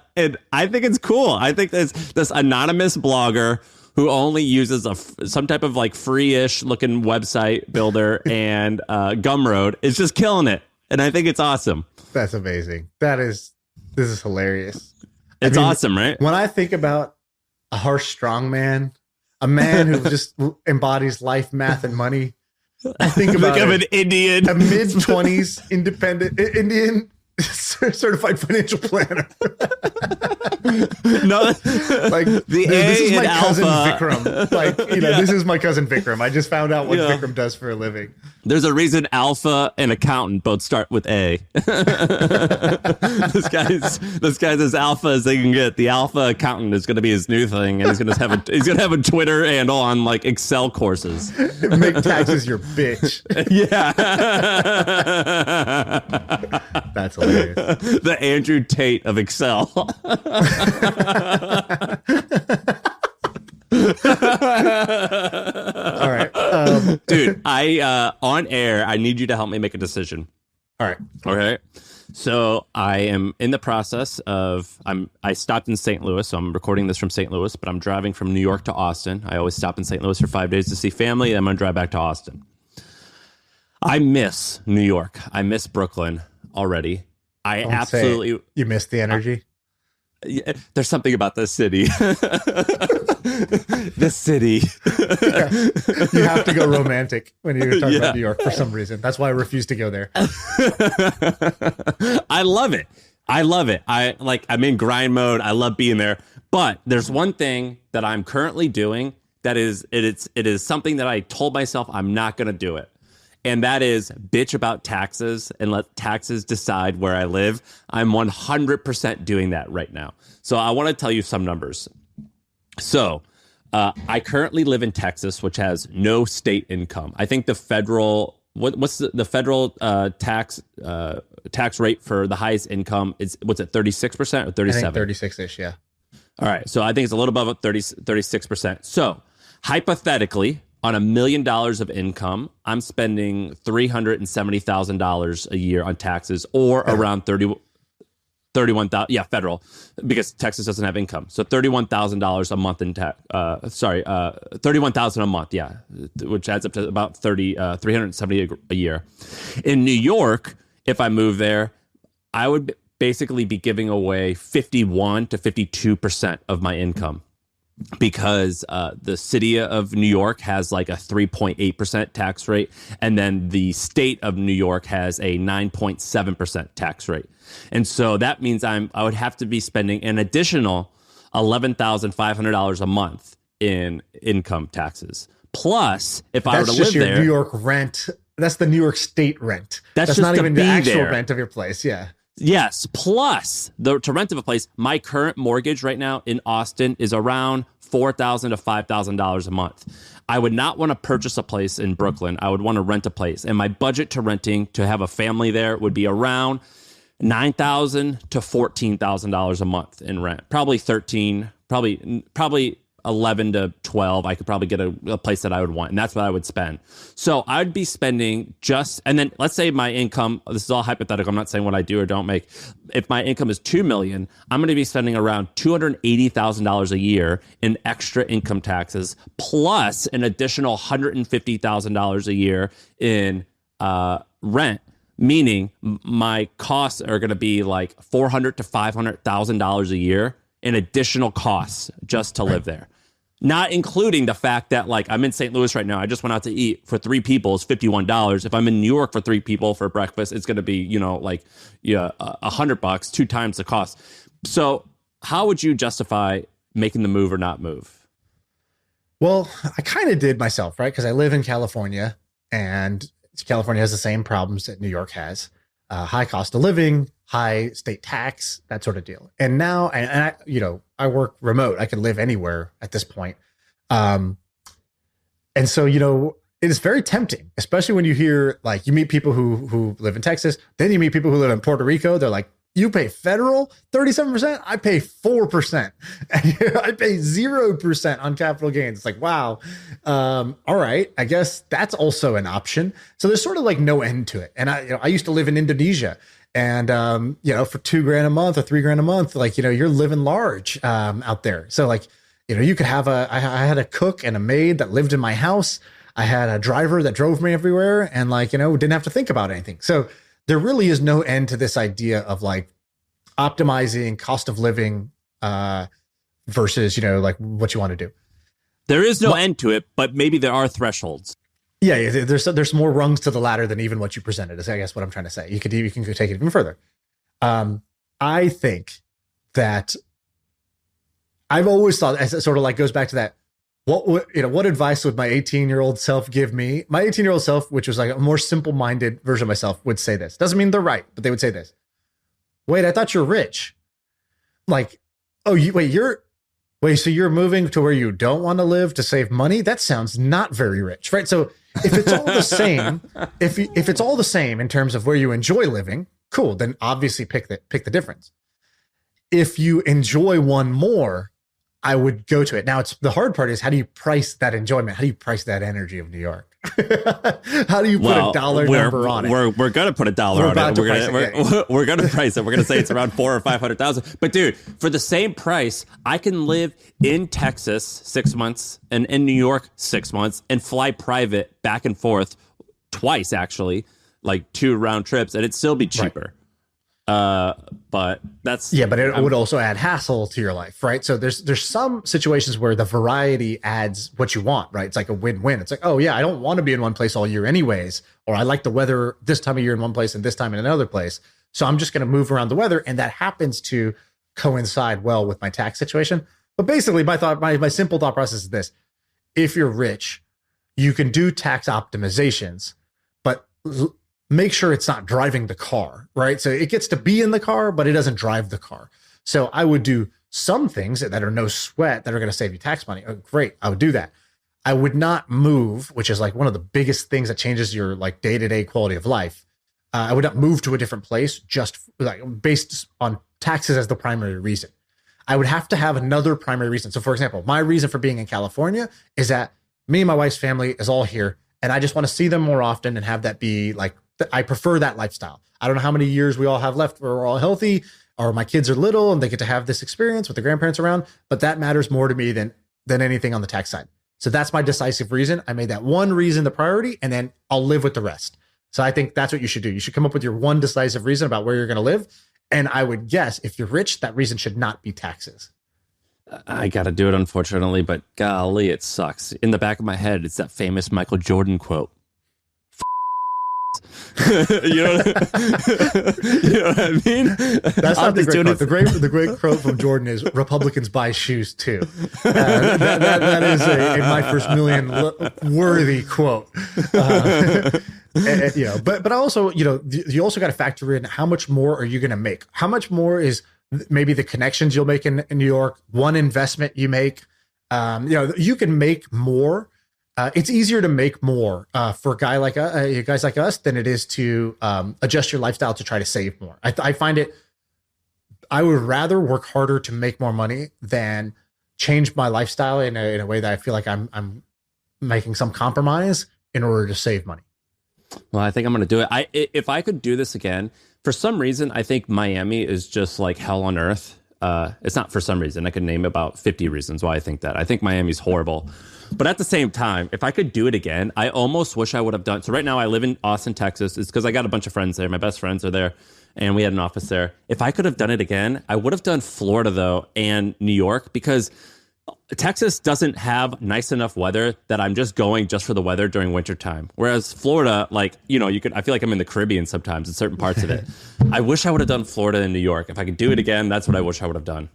Speaker 2: I think it's cool. I think this anonymous blogger who only uses some type of like free-ish looking website builder and Gumroad is just killing it. And I think it's awesome.
Speaker 1: That's amazing. This is hilarious.
Speaker 2: It's awesome, right?
Speaker 1: When I think about a harsh strong man, a man who just embodies life, math, and money, I think about
Speaker 2: an Indian,
Speaker 1: a mid-20s independent Indian certified financial planner.
Speaker 2: No,
Speaker 1: like this is my cousin Vikram. Like, this is my cousin Vikram. I just found out what Vikram does for a living.
Speaker 2: There's a reason Alpha and accountant both start with A. This guy's as alpha as they can get. The alpha accountant is going to be his new thing, and he's going to have a Twitter handle on like Excel courses.
Speaker 1: Make taxes your bitch.
Speaker 2: Yeah,
Speaker 1: that's hilarious.
Speaker 2: The Andrew Tate of Excel.
Speaker 1: All right,
Speaker 2: dude. I on air. I need you to help me make a decision.
Speaker 1: All right.
Speaker 2: Okay. So I am in the process of I stopped in St. Louis, so I'm recording this from St. Louis, but I'm driving from New York to Austin. I always stop in St. Louis for 5 days to see family. Then I'm gonna drive back to Austin. I miss New York. I miss Brooklyn already. I
Speaker 1: Don't
Speaker 2: absolutely.
Speaker 1: You missed the energy.
Speaker 2: There's something about this city. This city.
Speaker 1: Yeah. You have to go romantic when you're talking about New York for some reason. That's why I refuse to go there.
Speaker 2: I love it. I'm in grind mode. I love being there. But there's one thing that I'm currently doing that it is something that I told myself I'm not going to do it. And that is bitch about taxes and let taxes decide where I live. I'm 100% doing that right now. So I want to tell you some numbers. So I currently live in Texas, which has no state income. I think the federal what's the federal tax rate for the highest income is, what's it, 36% or 37?
Speaker 1: I think 36-ish, yeah.
Speaker 2: All right. So I think it's a little above 36%. So hypothetically, on $1 million of income, I'm spending $370,000 a year on taxes, or around 31,000. Yeah, federal, because Texas doesn't have income. So $31,000 a month in tax. $31,000 a month. Yeah, which adds up to about $370 a year. In New York, if I move there, I would basically be giving away 51 to 52% of my income, because the city of New York has like a 3.8% tax rate, and then the state of New York has a 9.7% tax rate. And so that means I would have to be spending an additional $11,500 a month in income taxes. Plus, if I were to live there,
Speaker 1: that's New York rent. That's the New York State rent.
Speaker 2: That's
Speaker 1: not even the actual
Speaker 2: there.
Speaker 1: rent of your place. Yeah.
Speaker 2: Yes. Plus, to rent of a place, my current mortgage right now in Austin is around $4,000 to $5,000 a month. I would not want to purchase a place in Brooklyn. I would want to rent a place. And my budget to renting, to have a family there, would be around $9,000 to $14,000 a month in rent. Probably 13, probably 11 to 12. I could probably get a place that I would want, and that's what I would spend. So I'd be spending and then let's say my income, this is all hypothetical, I'm not saying what I do or don't make. If my income is $2 million, I'm going to be spending around $280,000 a year in extra income taxes, plus an additional $150,000 a year in rent. Meaning my costs are going to be like $400,000 to $500,000 a year in additional costs just to live there. Not including the fact that, like, I'm in St. Louis right now. I just went out to eat for 3 people. It's $51. If I'm in New York for 3 people for breakfast, it's going to be, $100, 2 times the cost. So how would you justify making the move or not move?
Speaker 1: Well, I kind of did myself, right? Because I live in California, and California has the same problems that New York has. High cost of living, high state tax, that sort of deal. And now, I work remote. I can live anywhere at this point. And so, it is very tempting, especially when you hear, like, you meet people who live in Texas, then you meet people who live in Puerto Rico. They're like, you pay federal 37%. I pay 4%. And I pay 0% on capital gains. It's like, wow. All right. I guess that's also an option. So there's sort of like no end to it. And I used to live in Indonesia, and, for $2,000 a month or $3,000 a month, like, you're living large, out there. So like, you could have I had a cook and a maid that lived in my house. I had a driver that drove me everywhere, and, like, didn't have to think about anything. So there really is no end to this idea of, like, optimizing cost of living versus, like, what you want to do.
Speaker 2: There is no end to it, but maybe there are thresholds.
Speaker 1: Yeah, there's more rungs to the ladder than even what you presented, is I guess what I'm trying to say. You can take it even further. I think that I've always thought, as it sort of like goes back to that, what advice would my 18-year-old self give me? My 18-year-old self, which was like a more simple-minded version of myself, would say this. Doesn't mean they're right, but they would say this. Wait, I thought you're rich. Like, so you're moving to where you don't want to live to save money? That sounds not very rich, right? So if it's all the same, if it's all the same in terms of where you enjoy living, cool, then obviously pick the difference. If you enjoy one more, I would go to it. Now, the hard part is, how do you price that enjoyment? How do you price that energy of New York? How do you put a dollar number on it?
Speaker 2: We're going to put a dollar on it. We're going to price it. We're going to say it's around 400,000 or 500,000. But dude, for the same price, I can live in Texas 6 months and in New York 6 months and fly private back and forth twice, actually, like 2 round trips, and it'd still be cheaper. Right. But it would also add hassle to your life, right? So there's some situations where the variety adds what you want, right? It's like a win-win. It's like, oh yeah, I don't want to be in one place all year anyways, or I like the weather this time of year in one place and this time in another place. So I'm just going to move around the weather, and that happens to coincide well with my tax situation. But basically, my simple thought process is this: if you're rich, you can do tax optimizations, but make sure it's not driving the car, right? So it gets to be in the car, but it doesn't drive the car. So I would do some things that are no sweat that are going to save you tax money. Oh, great. I would do that. I would not move, which is like one of the biggest things that changes your like day-to-day quality of life. I would not move to a different place just like based on taxes as the primary reason. I would have to have another primary reason. So for example, my reason for being in California is that me and my wife's family is all here, and I just want to see them more often and have that be like, I prefer that lifestyle. I don't know how many years we all have left where we're all healthy, or my kids are little and they get to have this experience with the grandparents around, but that matters more to me than anything on the tax side. So that's my decisive reason. I made that one reason the priority, and then I'll live with the rest. So I think that's what you should do. You should come up with your one decisive reason about where you're going to live. And I would guess if you're rich, that reason should not be taxes. I got to do it, unfortunately, but golly, it sucks. In the back of my head, it's that famous Michael Jordan quote. you know what I mean?
Speaker 1: That's not the great quote. The great quote from Jordan is, Republicans buy shoes too. That is a my first million worthy quote. But also, you also got to factor in how much more are you going to make? How much more is maybe the connections you'll make in New York, one investment you make. You can make more. It's easier to make more for guys like us than it is to adjust your lifestyle to try to save more. I find it, I would rather work harder to make more money than change my lifestyle in a way that I feel like I'm making some compromise in order to save money.
Speaker 2: Well, I think I'm going to do it. If I could do this again, for some reason, I think Miami is just like hell on earth. It's not for some reason. I could name about 50 reasons why I think that. I think Miami's horrible. But at the same time, if I could do it again, I almost wish I would have done. So right now I live in Austin, Texas. It's because I got a bunch of friends there. My best friends are there, and we had an office there. If I could have done it again, I would have done Florida, though, and New York, because Texas doesn't have nice enough weather that I'm just going just for the weather during wintertime. Whereas Florida, like, you know, I feel like I'm in the Caribbean sometimes in certain parts of it. I wish I would have done Florida and New York. If I could do it again, that's what I wish I would have done.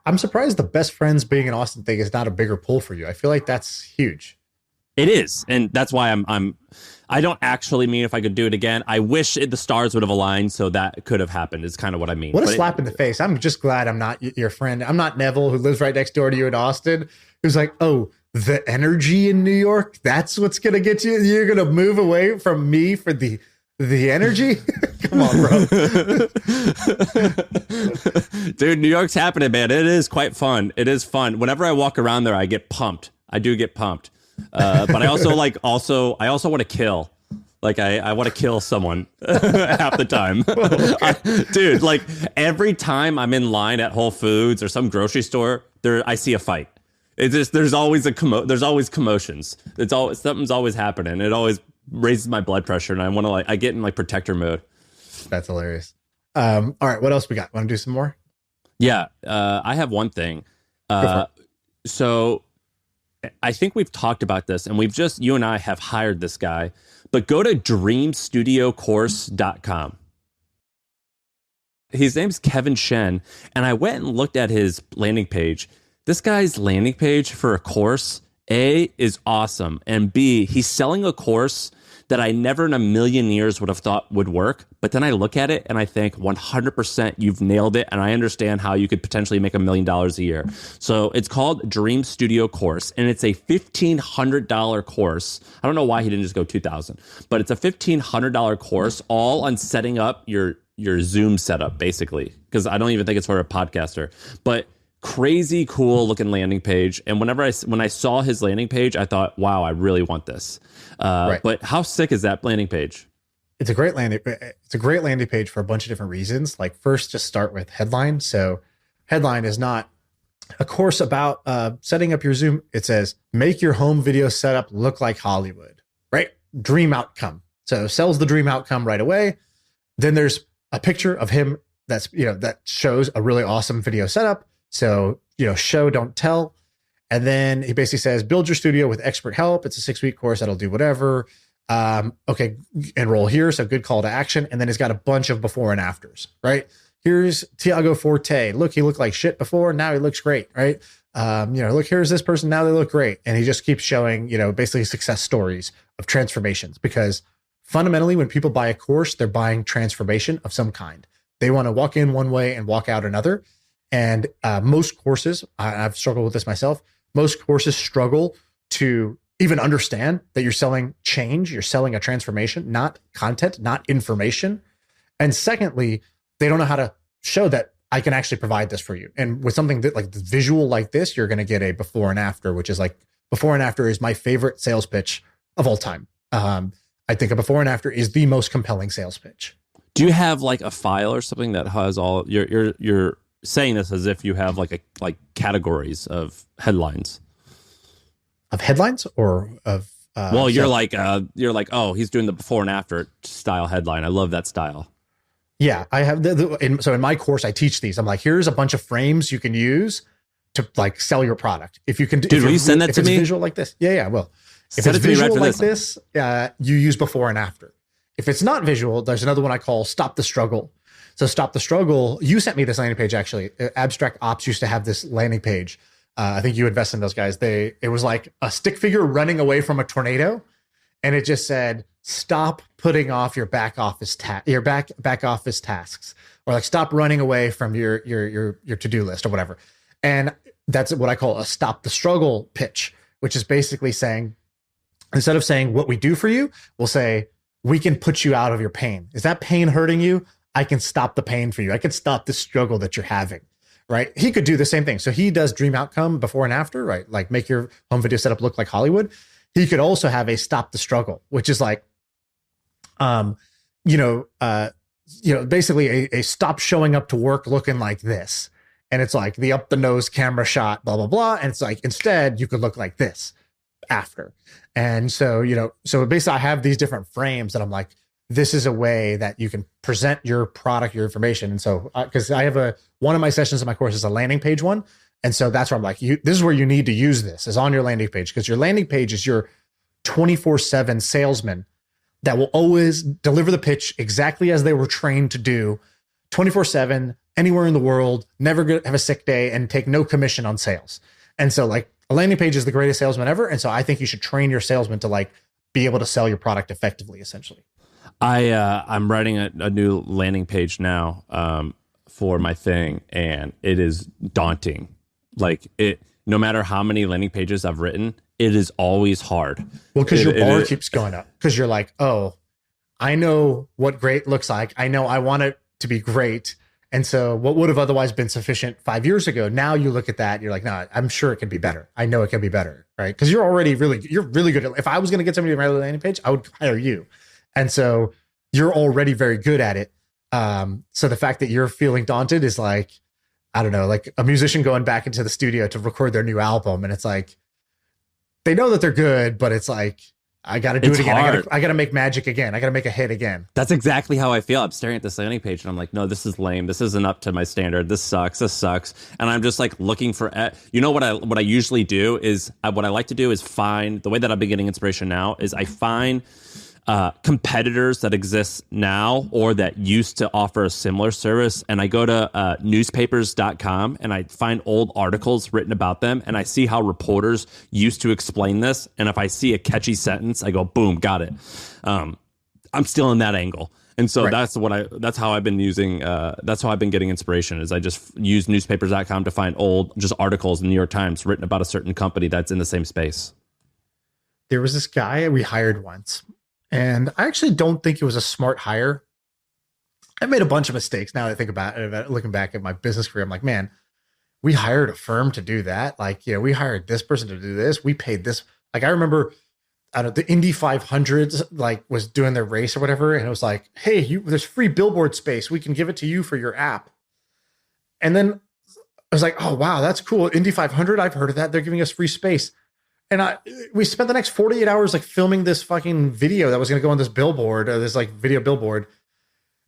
Speaker 1: I'm surprised the best friends being in Austin thing is not a bigger pull for you. I feel like that's huge.
Speaker 2: It is. And that's why I don't actually mean if I could do it again. I wish the stars would have aligned so that could have happened is kind of what I mean.
Speaker 1: What a slap in the face. I'm just glad I'm not your friend. I'm not Neville, who lives right next door to you in Austin, who's like, oh, the energy in New York, that's what's going to get you. You're going to move away from me for the energy? Come on, bro.
Speaker 2: Dude, New York's happening, man. It is quite fun. It is fun. Whenever I walk around there, I get pumped. I do get pumped. But I also I also want to kill. Like I want to kill someone half the time. Dude, like every time I'm in line at Whole Foods or some grocery store, I see a fight. It's just there's always commotions. Something's always happening. It always raises my blood pressure, and I want to I get in like protector mode.
Speaker 1: That's hilarious. All right, what else we got? Want to do some more?
Speaker 2: Yeah, I have one thing. So I think we've talked about this, and you and I have hired this guy, but go to dreamstudiocourse.com. His name's Kevin Shen, and I went and looked at his landing page. This guy's landing page for a course, A, is awesome, and B, he's selling a course that I never in a million years would have thought would work. But then I look at it and I think 100% you've nailed it. And I understand how you could potentially make $1 million a year. So it's called Dream Studio Course, and it's a $1,500 course. I don't know why he didn't just go $2,000, but it's a $1,500 course all on setting up your Zoom setup, basically. Because I don't even think it's for a podcaster, but crazy cool looking landing page. And when I saw his landing page, I thought, wow, I really want this. Right. But how sick is that landing page?
Speaker 1: It's a great landing page for a bunch of different reasons. Like, first, just start with headline. So headline is not a course about setting up your Zoom. It says, make your home video setup look like Hollywood, right? Dream outcome. So sells the dream outcome right away. Then there's a picture of him that shows a really awesome video setup. So, show, don't tell. And then he basically says, build your studio with expert help. It's a 6-week course that'll do whatever. Okay, enroll here. So good call to action. And then he's got a bunch of before and afters, right? Here's Tiago Forte. Look, he looked like shit before. Now he looks great, right? Look, here's this person. Now they look great. And he just keeps showing, basically success stories of transformations, because fundamentally when people buy a course, they're buying transformation of some kind. They want to walk in one way and walk out another. And most courses, I've struggled with this myself, most courses struggle to even understand that you're selling change, you're selling a transformation, not content, not information. And secondly, they don't know how to show that I can actually provide this for you. And with something that like the visual like this, you're going to get a before and after, which is like before and after is my favorite sales pitch of all time. I think a before and after is the most compelling sales pitch.
Speaker 2: Do you have like a file or something that has all your saying this as if you have like categories of headlines
Speaker 1: or of
Speaker 2: you're like oh, he's doing the before and after style headline. I love that style.
Speaker 1: Yeah, I have so in my course I teach these. I'm like, here's a bunch of frames you can use to like sell your product. If you can,
Speaker 2: dude, will you send that to me?
Speaker 1: Visual like this, yeah, well, if it's visual like this, you use before and after. If it's not visual, there's another one I call Stop the Struggle. So Stop the Struggle, you sent me this landing page, actually. Abstract Ops used to have this landing page. I think you invest in those guys. It was like a stick figure running away from a tornado. And it just said, stop putting off your back office tasks, or like stop running away from your to-do list or whatever. And that's what I call a Stop the Struggle pitch, which is basically saying, instead of saying what we do for you, we'll say, we can put you out of your pain. Is that pain hurting you? I can stop the pain for you. I can stop the struggle that you're having, right? He could do the same thing. So he does dream outcome before and after, right? Like make your home video setup look like Hollywood. He could also have a stop the struggle, which is like, basically a stop showing up to work looking like this. And it's like the up the nose camera shot, blah, blah, blah. And it's like, instead you could look like this after. And so, so basically I have these different frames that I'm like, this is a way that you can present your product, your information. And so, because I have one of my sessions in my course is a landing page one. And so that's where I'm like, this is where you need to use this, is on your landing page, because your landing page is your 24/7 salesman that will always deliver the pitch exactly as they were trained to do, 24/7, anywhere in the world, never have a sick day, and take no commission on sales. And so like a landing page is the greatest salesman ever. And so I think you should train your salesman to like be able to sell your product effectively, essentially.
Speaker 2: I'm writing a new landing page now for my thing, and it is daunting. Like no matter how many landing pages I've written, it is always hard.
Speaker 1: Well, because your bar keeps going up. Because you're like, oh, I know what great looks like. I know I want it to be great. And so what would have otherwise been sufficient 5 years ago, now you look at that, you're like, no, I'm sure it can be better. I know it can be better, right? Because you're really good at, if I was going to get somebody to write a landing page, I would hire you. And so you're already very good at it. So the fact that you're feeling daunted is like, I don't know, like a musician going back into the studio to record their new album. And it's like, they know that they're good, but it's like, I got to do it again. I got to make magic again. I got to make a hit again.
Speaker 2: That's exactly how I feel. I'm staring at this landing page and I'm like, no, this is lame. This isn't up to my standard. This sucks. And I'm just like looking for, what I usually do is what I like to do is find, the way that I've been getting inspiration now is I find competitors that exist now or that used to offer a similar service, and I go to newspapers.com and I find old articles written about them, and I see how reporters used to explain this, and if I see a catchy sentence, I go, boom, got it. I'm still in that angle. And so that's how I've been using, that's how I've been getting inspiration, is I just use newspapers.com to find old just articles in the New York Times written about a certain company that's in the same space.
Speaker 1: There was this guy we hired once, and I actually don't think it was a smart hire. I made a bunch of mistakes now that I think about it, looking back at my business career. I'm like, man, we hired a firm to do that. Like, we hired this person to do this. We paid this. Like, I remember, the Indy 500s, like, was doing their race or whatever. And it was like, hey, there's free billboard space. We can give it to you for your app. And then I was like, oh, wow, that's cool. Indy 500, I've heard of that. They're giving us free space. And we spent the next 48 hours like filming this fucking video that was going to go on this billboard, this like video billboard.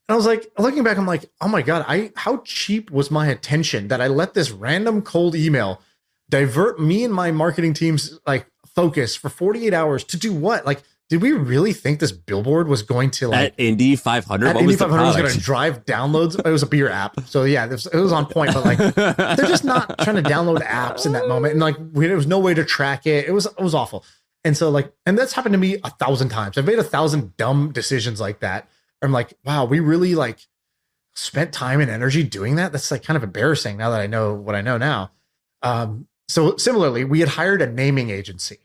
Speaker 1: And I was like, looking back, I'm like, oh my God, how cheap was my attention that I let this random cold email divert me and my marketing team's like focus for 48 hours to do what? Like, did we really think this billboard was going to like
Speaker 2: at Indy 500?
Speaker 1: At Indy 500 was going to drive downloads? It was a beer app, so yeah, it was on point. But like, they're just not trying to download apps in that moment, and like, there was no way to track it. It was awful. And so like, and that's happened to me 1,000 times. I've made 1,000 dumb decisions like that. I'm like, wow, we really like spent time and energy doing that. That's like kind of embarrassing now that I know what I know now. So similarly, we had hired a naming agency.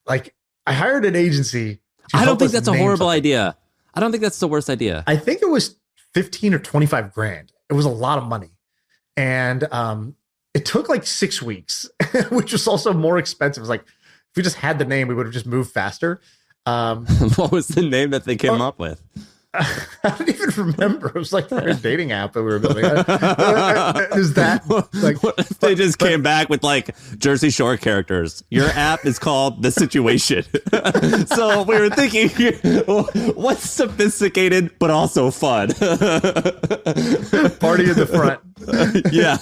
Speaker 1: Like, I hired an agency.
Speaker 2: I don't think that's a horrible idea. I don't think that's the worst idea.
Speaker 1: I think it was 15 or 25 grand. It was a lot of money. And it took like 6 weeks, which was also more expensive. It was like, if we just had the name, we would have just moved faster.
Speaker 2: What was the name that they came up with?
Speaker 1: I don't even remember. It was like a dating app that we were building. Is that like,
Speaker 2: what if they just came back with like Jersey Shore characters? Your app is called The Situation. So we were thinking, what's sophisticated but also fun?
Speaker 1: Party in the front.
Speaker 2: Yeah.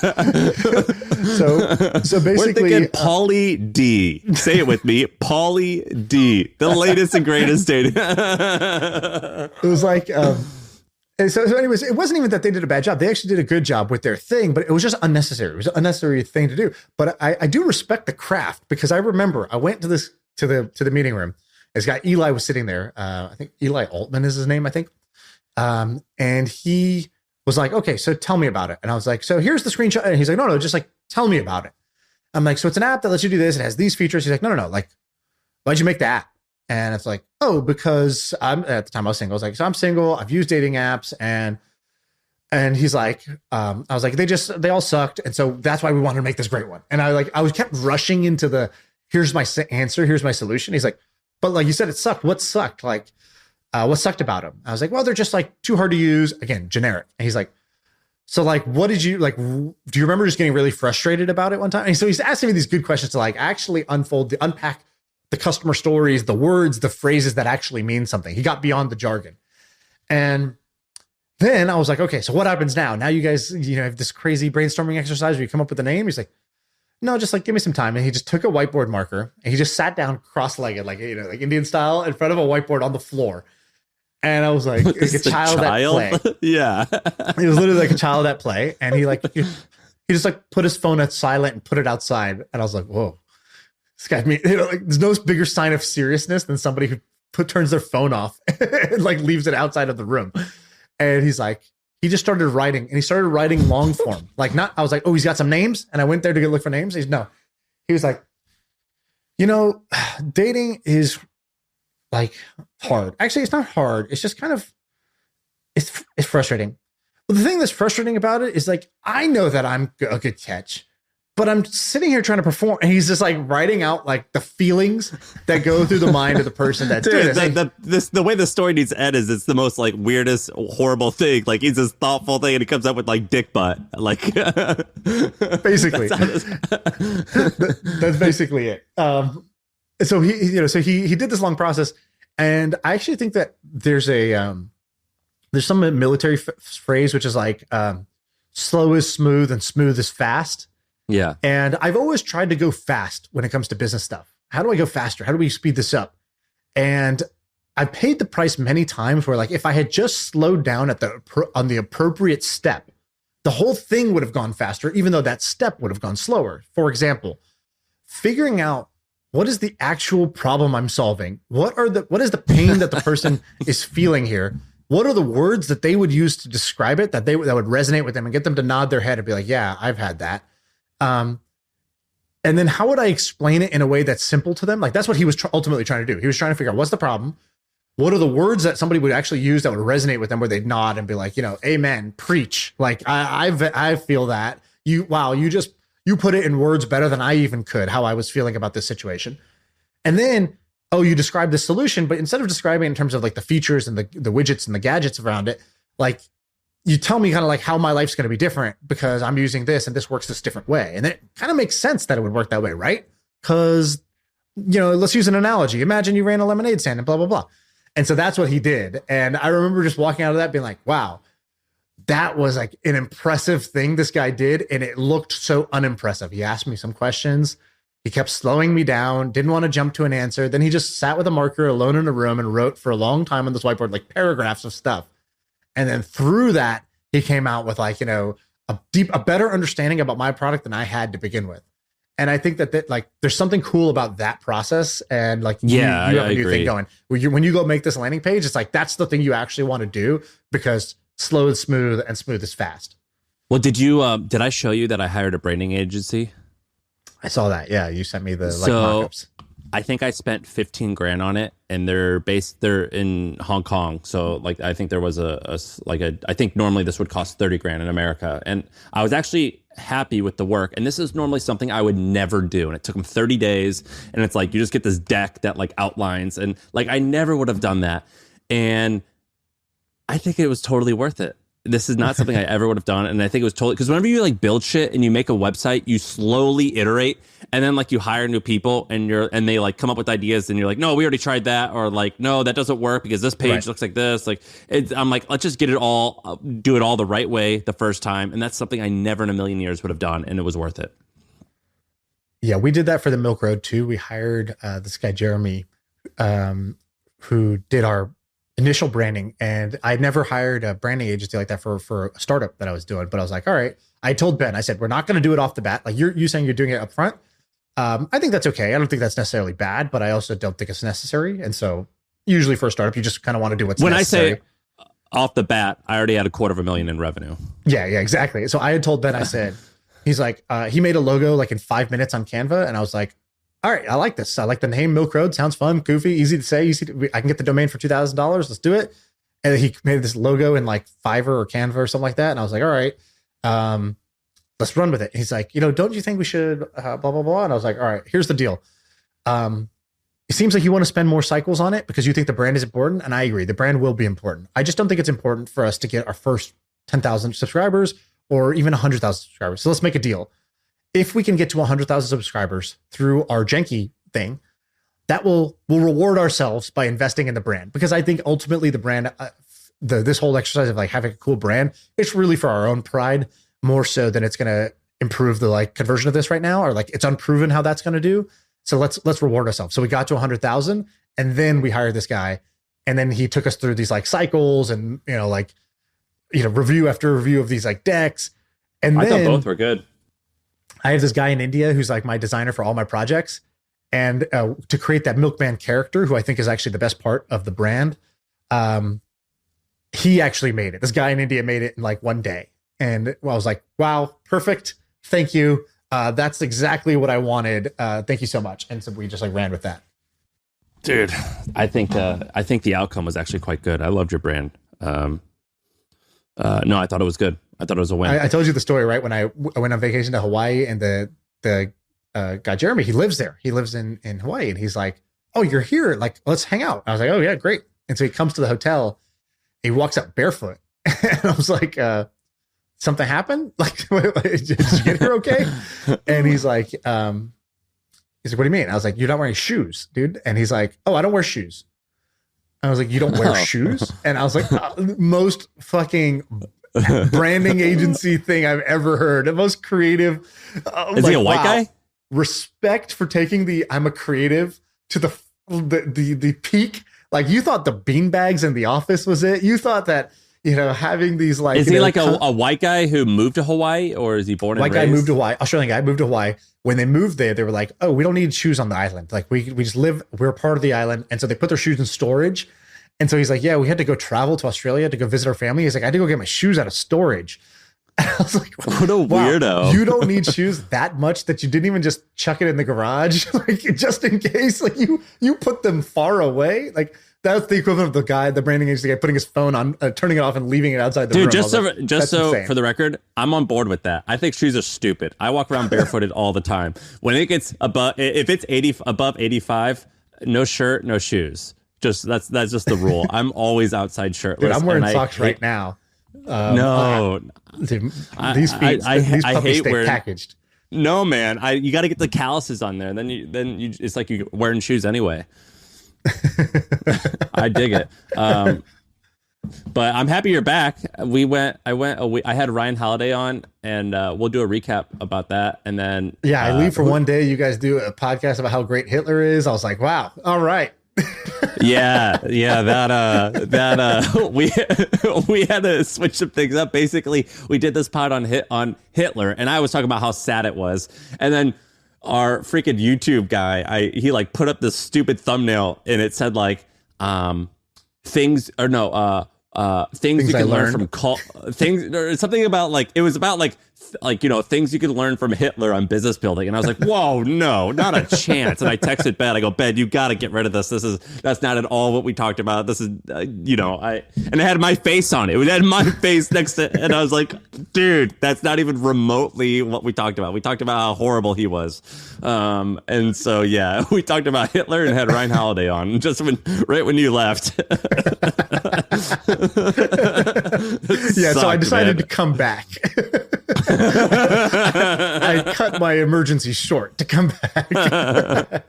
Speaker 1: So basically,
Speaker 2: we're thinking Pauly D. Say it with me, Pauly D. The latest and greatest dating.
Speaker 1: It was like, and so anyways, it wasn't even that they did a bad job. They actually did a good job with their thing, but it was just unnecessary. It was an unnecessary thing to do. But I do respect the craft, because I remember I went to the meeting room. This guy Eli was sitting there. I think Eli Altman is his name, I think. And he was like, okay, so tell me about it. And I was like, so here's the screenshot. And he's like, no, just like, tell me about it. I'm like, so it's an app that lets you do this. It has these features. He's like, no. Like, why'd you make the app? And it's like, oh, because at the time I was single. I was like, so I'm single. I've used dating apps. And he's like, I was like, they all sucked. And so that's why we wanted to make this great one. And I was kept rushing into here's my answer. Here's my solution. He's like, but like you said, it sucked. What sucked? Like, what sucked about them? I was like, well, they're just like too hard to use. Again, generic. And he's like, so like, what did you like? Do you remember just getting really frustrated about it one time? And so he's asking me these good questions to like actually unpack the customer stories, the words, the phrases that actually mean something. He got beyond the jargon. And then I was like, okay, so what happens now? Now you guys, have this crazy brainstorming exercise where you come up with a name. He's like, no, just like give me some time. And he just took a whiteboard marker and he just sat down cross-legged, like, you know, like Indian style, in front of a whiteboard on the floor. And I was like a child at play.
Speaker 2: Yeah.
Speaker 1: He was literally like a child at play. And he just like put his phone at silent and put it outside. And I was like, whoa, this guy, you know, like there's no bigger sign of seriousness than somebody who turns their phone off and like leaves it outside of the room. And he's like, he just started writing, and he started writing long form. Like I was like, oh, he's got some names. And I went there to look for names. He was like, you know, dating is like hard. Actually, it's not hard. It's just kind of, it's frustrating. But the thing that's frustrating about it is like, I know that I'm a good catch, but I'm sitting here trying to perform. And he's just like writing out like the feelings that go through the mind of the person that's doing
Speaker 2: this. The way the story needs to end is it's the most like weirdest, horrible thing. Like he's this thoughtful thing and he comes up with like dick butt. Like
Speaker 1: basically, that's basically it. So he did this long process. And I actually think that there's some military phrase, which is like slow is smooth and smooth is fast.
Speaker 2: Yeah.
Speaker 1: And I've always tried to go fast when it comes to business stuff. How do I go faster? How do we speed this up? And I've paid the price many times where like, if I had just slowed down on the appropriate step, the whole thing would have gone faster, even though that step would have gone slower. For example, figuring out what is the actual problem I'm solving? What is the pain that the person is feeling here? What are the words that they would use to describe it that would resonate with them and get them to nod their head and be like, yeah, I've had that. And then how would I explain it in a way that's simple to them? Like that's what he was ultimately trying to do. He was trying to figure out what's the problem. What are the words that somebody would actually use that would resonate with them where they'd nod and be like, you know, amen, preach. Like I feel that you put it in words better than I even could, how I was feeling about this situation. And then, you described the solution, but instead of describing it in terms of like the features and the widgets and the gadgets around it, like you tell me kind of like how my life's going to be different because I'm using this and this works this different way. And it kind of makes sense that it would work that way, right? Because, you know, let's use an analogy. Imagine you ran a lemonade stand and blah, blah, blah. And so that's what he did. And I remember just walking out of that being like, wow, that was like an impressive thing this guy did. And it looked so unimpressive. He asked me some questions. He kept slowing me down, didn't want to jump to an answer. Then he just sat with a marker alone in a room and wrote for a long time on this whiteboard, like paragraphs of stuff. And then through that, he came out with like, you know, a better understanding about my product than I had to begin with. And I think that like, there's something cool about that process. And like, you have a new thing going. When you go make this landing page, it's like, that's the thing you actually want to do because slow is smooth and smooth is fast.
Speaker 2: Well, did I show you that I hired a branding agency?
Speaker 1: I saw that. Yeah. You sent me the
Speaker 2: mock-ups.
Speaker 1: So
Speaker 2: I think I spent 15 grand on it and they're in Hong Kong. So like, I think there was I think normally this would cost 30 grand in America. And I was actually happy with the work. And this is normally something I would never do. And it took them 30 days. And it's like, you just get this deck that like outlines and like, I never would have done that. And I think it was totally worth it. This is not something I ever would have done. And I think it was totally, because whenever you like build shit and you make a website, you slowly iterate and then like you hire new people and they like come up with ideas and you're like, no, we already tried that. Or like, no, that doesn't work because this page looks like this. Like I'm like, let's just get it all, do it all the right way the first time. And that's something I never in a million years would have done. And it was worth it.
Speaker 1: Yeah, we did that for the Milk Road too. We hired this guy, Jeremy, who did our initial branding, and I never hired a branding agency like that for a startup that I was doing. But I was like, all right. I told Ben, I said, we're not going to do it off the bat. Like you saying you're doing it up front. I think that's okay. I don't think that's necessarily bad, but I also don't think it's necessary. And so usually for a startup, you just kind of want to do what's necessary.
Speaker 2: When I say off the bat, I already had $250,000 in revenue.
Speaker 1: Yeah, exactly. So I had told Ben, I said, he's like, he made a logo like in 5 minutes on Canva. And I was like, all right, I like this. I like the name Milk Road. Sounds fun, goofy, easy to say. I can get the domain for $2,000. Let's do it. And then he made this logo in like Fiverr or Canva or something like that. And I was like, all right, let's run with it. He's like, you know, don't you think we should blah, blah, blah. And I was like, all right, here's the deal. It seems like you want to spend more cycles on it because you think the brand is important. And I agree. The brand will be important. I just don't think it's important for us to get our first 10,000 subscribers or even 100,000 subscribers. So let's make a deal. If we can get to 100,000 subscribers through our janky thing, that will reward ourselves by investing in the brand. Because I think ultimately the brand, this whole exercise of like having a cool brand, it's really for our own pride more so than it's going to improve the like conversion of this right now, or like it's unproven how that's going to do. So let's reward ourselves. So we got to 100,000, and then we hired this guy, and then he took us through these like cycles and review after review of these like decks. And
Speaker 2: I
Speaker 1: then
Speaker 2: thought both were good.
Speaker 1: I have this guy in India who's like my designer for all my projects, and to create that milkman character, who I think is actually the best part of the brand. He actually made it. This guy in India made it in like one day, and I was like, wow, perfect. Thank you. That's exactly what I wanted. Thank you so much. And so we just like ran with that.
Speaker 2: Dude, I think the outcome was actually quite good. I loved your brand. No, I thought it was good. I thought it was a win.
Speaker 1: I told you the story, right? When I went on vacation to Hawaii, and the guy, Jeremy, he lives there. He lives in Hawaii, and he's like, oh, you're here. Like, let's hang out. I was like, oh yeah, great. And so he comes to the hotel. He walks up barefoot. And I was like, something happened? Like, did you get here okay? And he's like, what do you mean? I was like, you're not wearing shoes, dude. And he's like, oh, I don't wear shoes. I was like, you don't wear shoes? And I was like, most fucking branding agency thing I've ever heard. The most creative.
Speaker 2: Is he a white guy?
Speaker 1: Respect for taking the I'm a creative to the peak. Like, you thought the beanbags in the office was it? You thought that, having these like...
Speaker 2: Is he like a white guy who moved to Hawaii, or is he born and raised?
Speaker 1: White guy moved to Hawaii. Australian guy moved to Hawaii. When they moved there, they were like, oh, we don't need shoes on the island. Like, we just live, we're part of the island. And so they put their shoes in storage. And so he's like, yeah, we had to go travel to Australia to go visit our family. He's like, I had to go get my shoes out of storage. And I was like,
Speaker 2: what a weirdo.
Speaker 1: You don't need shoes that much that you didn't even just chuck it in the garage, like just in case. Like you put them far away. Like, that's the equivalent of the branding agency guy putting his phone on, turning it off and leaving it outside the room.
Speaker 2: Dude, just so for the record, I'm on board with that. I think shoes are stupid. I walk around barefooted all the time. When it gets if it's above 85, no shirt, no shoes. That's just the rule. I'm always outside shirtless.
Speaker 1: Dude, I'm wearing socks right now.
Speaker 2: No,
Speaker 1: dude, these puppies stay packaged.
Speaker 2: No, man, you got to get the calluses on there. Then you it's like you're wearing shoes anyway. I dig it. But I'm happy you're back. I had Ryan Holiday on, and we'll do a recap about that. And then
Speaker 1: I leave for one day. You guys do a podcast about how great Hitler is. I was like, wow, all right.
Speaker 2: yeah, we had to switch some things up. Basically, we did this pod on Hitler, and I was talking about how sad it was, and then our freaking YouTube guy, he like put up this stupid thumbnail, and it said like things you can learn from things, or something about like, it was about like things you can learn from Hitler on business building. And I was like, whoa, no, not a chance. And I texted Ben, I go, Ben, you got to get rid of this. That's not at all what we talked about. This is, and it had my face on it. It had my face next to it. And I was like, dude, that's not even remotely what we talked about. We talked about how horrible he was. And so, yeah, we talked about Hitler and had Ryan Holiday on just right when you left.
Speaker 1: So I decided to come back. I cut my emergency short to come back.
Speaker 2: It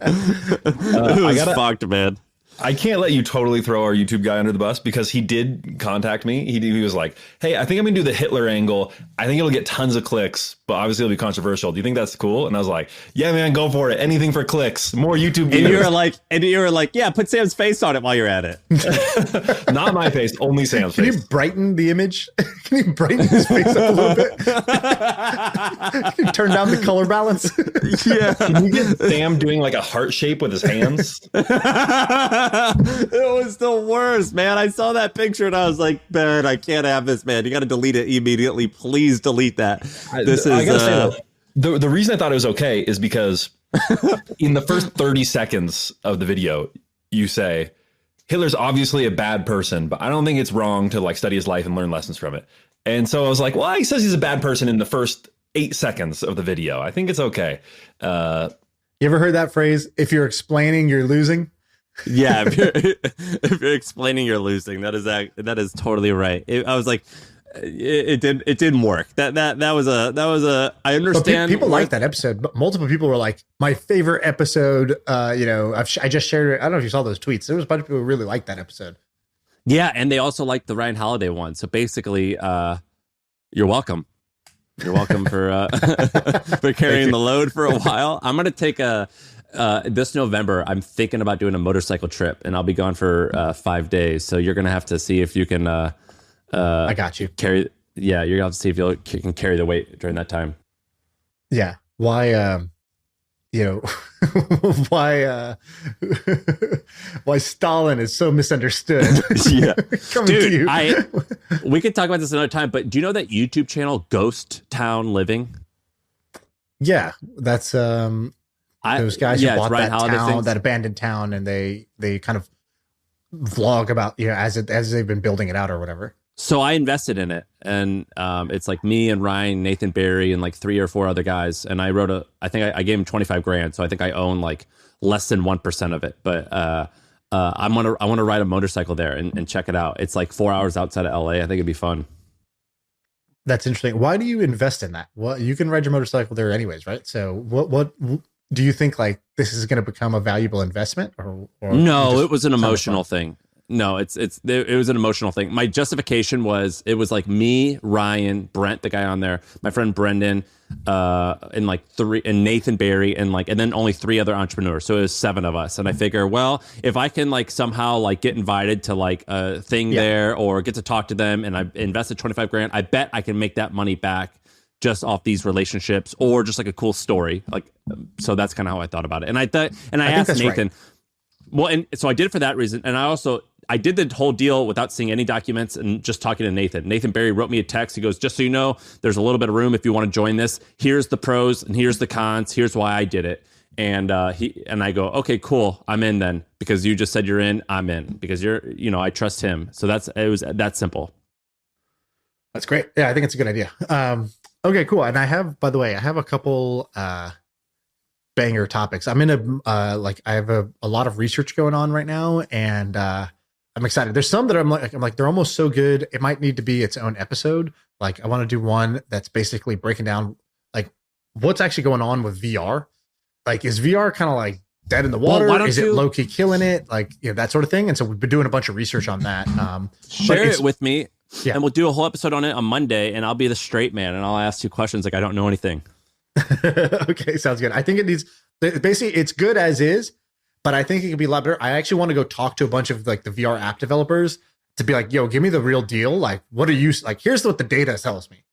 Speaker 2: was fucked, man.
Speaker 6: I can't let you totally throw our YouTube guy under the bus, because he did contact me. He was like, hey, I think I'm going to do the Hitler angle. I think it'll get tons of clicks, but obviously it'll be controversial. Do you think that's cool? And I was like, yeah, man, go for it. Anything for clicks. More YouTube views.
Speaker 2: And you were like, yeah, put Sam's face on it while you're at it.
Speaker 6: Not my face, only Sam's face.
Speaker 1: Can you brighten the image? Can you brighten his face up a little bit? Can you turn down the color balance?
Speaker 6: Yeah. Can you get Sam doing like a heart shape with his hands?
Speaker 2: It was the worst, man. I saw that picture and I was like, Ben, I can't have this, man. You got to delete it immediately. Please delete that. I gotta
Speaker 6: say, the reason I thought it was okay is because in the first 30 seconds of the video, you say, Hitler's obviously a bad person, but I don't think it's wrong to like study his life and learn lessons from it. And so I was like, well, he says he's a bad person in the first 8 seconds of the video. I think it's okay.
Speaker 1: You ever heard that phrase? If you're explaining, you're losing.
Speaker 2: Yeah, if you're explaining, you're losing. That is totally right. I was like, it didn't work. That was a. I understand.
Speaker 1: But people like that episode. But multiple people were like, my favorite episode. I just shared it. I don't know if you saw those tweets. There was a bunch of people who really liked that episode.
Speaker 2: Yeah, and they also liked the Ryan Holiday one. So basically, you're welcome. You're welcome for for carrying the load for a while. I'm gonna take this November. I'm thinking about doing a motorcycle trip, and I'll be gone for 5 days. So you're gonna have to see if you can.
Speaker 1: I got you.
Speaker 2: Carry. Yeah, you're gonna have to see if you can carry the weight during that time.
Speaker 1: Yeah. Why? Why Stalin is so misunderstood.
Speaker 2: Yeah,
Speaker 1: Coming
Speaker 2: dude,
Speaker 1: to you.
Speaker 2: We could talk about this another time, but do you know that YouTube channel Ghost Town Living?
Speaker 1: Yeah, that's those guys who bought that town, that abandoned town, and they kind of vlog about as they've been building it out or whatever.
Speaker 2: So I invested in it, and it's like me and Ryan, Nathan Barry, and like 3 or 4 other guys. And I wrote I gave him 25 grand. So I think I own like less than 1% of it. But I want to ride a motorcycle there and check it out. It's like 4 hours outside of LA. I think it'd be fun.
Speaker 1: That's interesting. Why do you invest in that? Well, you can ride your motorcycle there anyways, right? So what do you think, like, this is going to become a valuable investment or
Speaker 2: no, it was an emotional thing. No, it was an emotional thing. My justification was, it was like me, Ryan, Brent, the guy on there, my friend Brendan, and Nathan Barry, and then only 3 other entrepreneurs. So it was 7 of us. And I figure, well, if I can like somehow like get invited to like a thing there, or get to talk to them, and I invested 25 grand, I bet I can make that money back just off these relationships, or just like a cool story. Like, so that's kind of how I thought about it. And I asked Nathan, well, and so I did it for that reason. And I did the whole deal without seeing any documents and just talking to Nathan. Nathan Barry wrote me a text. He goes, just so you know, there's a little bit of room if you want to join this. Here's the pros and here's the cons. Here's why I did it. And I go, okay, cool. I'm in then, because you just said you're in. I'm in because I trust him. So it was that simple.
Speaker 1: That's great. Yeah, I think it's a good idea. Okay, cool. And I have a couple banger topics. I'm in I have a lot of research going on right now, and I'm excited. There's some that I'm like, they're almost so good, it might need to be its own episode. Like, I want to do one that's basically breaking down like what's actually going on with VR. Like, is VR kind of like dead in the water?
Speaker 2: Well,
Speaker 1: is it low key killing it? Like, that sort of thing. And so we've been doing a bunch of research on that.
Speaker 2: Share it with me.
Speaker 1: Yeah.
Speaker 2: And we'll do a whole episode on it on Monday, and I'll be the straight man, and I'll ask you questions like I don't know anything.
Speaker 1: Okay, sounds good. I think it needs, basically it's good as is, but I think it could be a lot better. I actually want to go talk to a bunch of like the VR app developers to be like, yo, give me the real deal. Like, what are you like? Here's what the data tells me.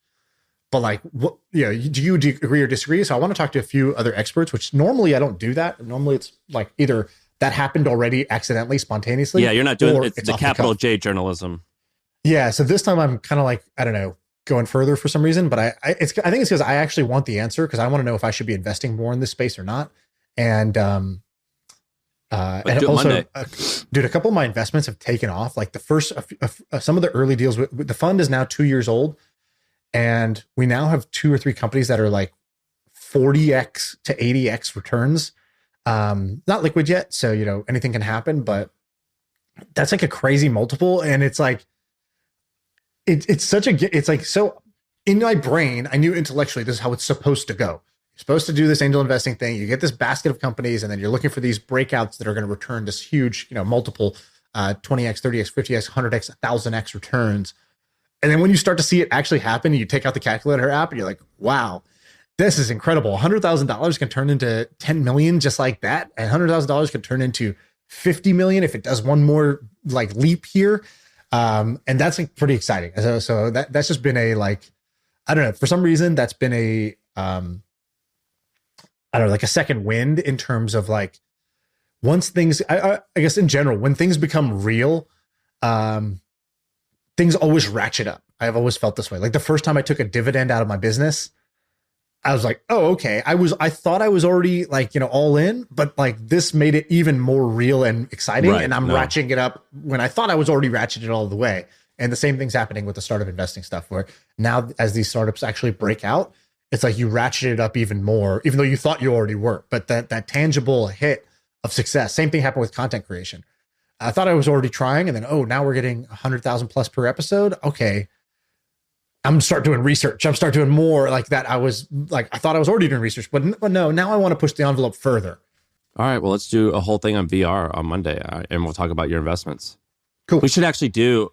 Speaker 1: But like, what, do you agree or disagree? So I want to talk to a few other experts, which normally I don't do that. Normally it's like either that happened already accidentally, spontaneously.
Speaker 2: Yeah, you're not doing it's the capital J journalism.
Speaker 1: Yeah, so this time I'm kind of like, I don't know, going further for some reason, but I think it's because I actually want the answer, because I want to know if I should be investing more in this space or not. And and also, dude, a couple of my investments have taken off. Like the first, some of the early deals with the fund is now 2 years old, and we now have 2 or 3 companies that are like 40x to 80x returns. Not liquid yet, so anything can happen, but that's like a crazy multiple, and it's like. It's like, so in my brain, I knew intellectually this is how it's supposed to go. You're supposed to do this angel investing thing. You get this basket of companies, and then you're looking for these breakouts that are going to return this huge, multiple 20x, 30x, 50x, 100x, 1000x returns. And then when you start to see it actually happen, you take out the calculator app and you're like, wow, this is incredible. $100,000 can turn into 10 million just like that. And $100,000 can turn into 50 million if it does one more like leap here. And that's like pretty exciting. So that's just been a, like, I don't know, for some reason that's been a, I don't know, like a second wind in terms of like, once things, I guess in general, when things become real, things always ratchet up. I've always felt this way. Like the first time I took a dividend out of my business, I was like, oh, okay. I thought I was already like, all in, but like this made it even more real and exciting. Right, and I'm ratcheting it up when I thought I was already ratcheted all the way. And the same thing's happening with the startup investing stuff, where now as these startups actually break out, it's like you ratchet it up even more, even though you thought you already were. But that tangible hit of success, same thing happened with content creation. I thought I was already trying, and then, now we're getting 100,000 plus per episode. Okay. I'm start doing research. I'm start doing more like that. I was like, I thought I was already doing research, but no, now I want to push the envelope further.
Speaker 2: All right. Well, let's do a whole thing on VR on Monday, and we'll talk about your investments.
Speaker 1: Cool.
Speaker 2: We should actually do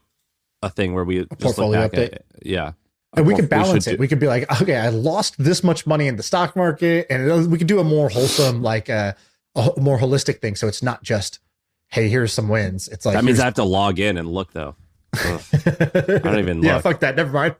Speaker 2: a thing where we just
Speaker 1: portfolio
Speaker 2: look back
Speaker 1: update.
Speaker 2: at, yeah.
Speaker 1: And we could balance it. We could be like, okay, I lost this much money in the stock market, and we could do a more wholesome, like a more holistic thing. So it's not just, hey, here's some wins. It's like
Speaker 2: that means I have to log in and look though. I don't even look.
Speaker 1: Yeah, fuck that. Never mind.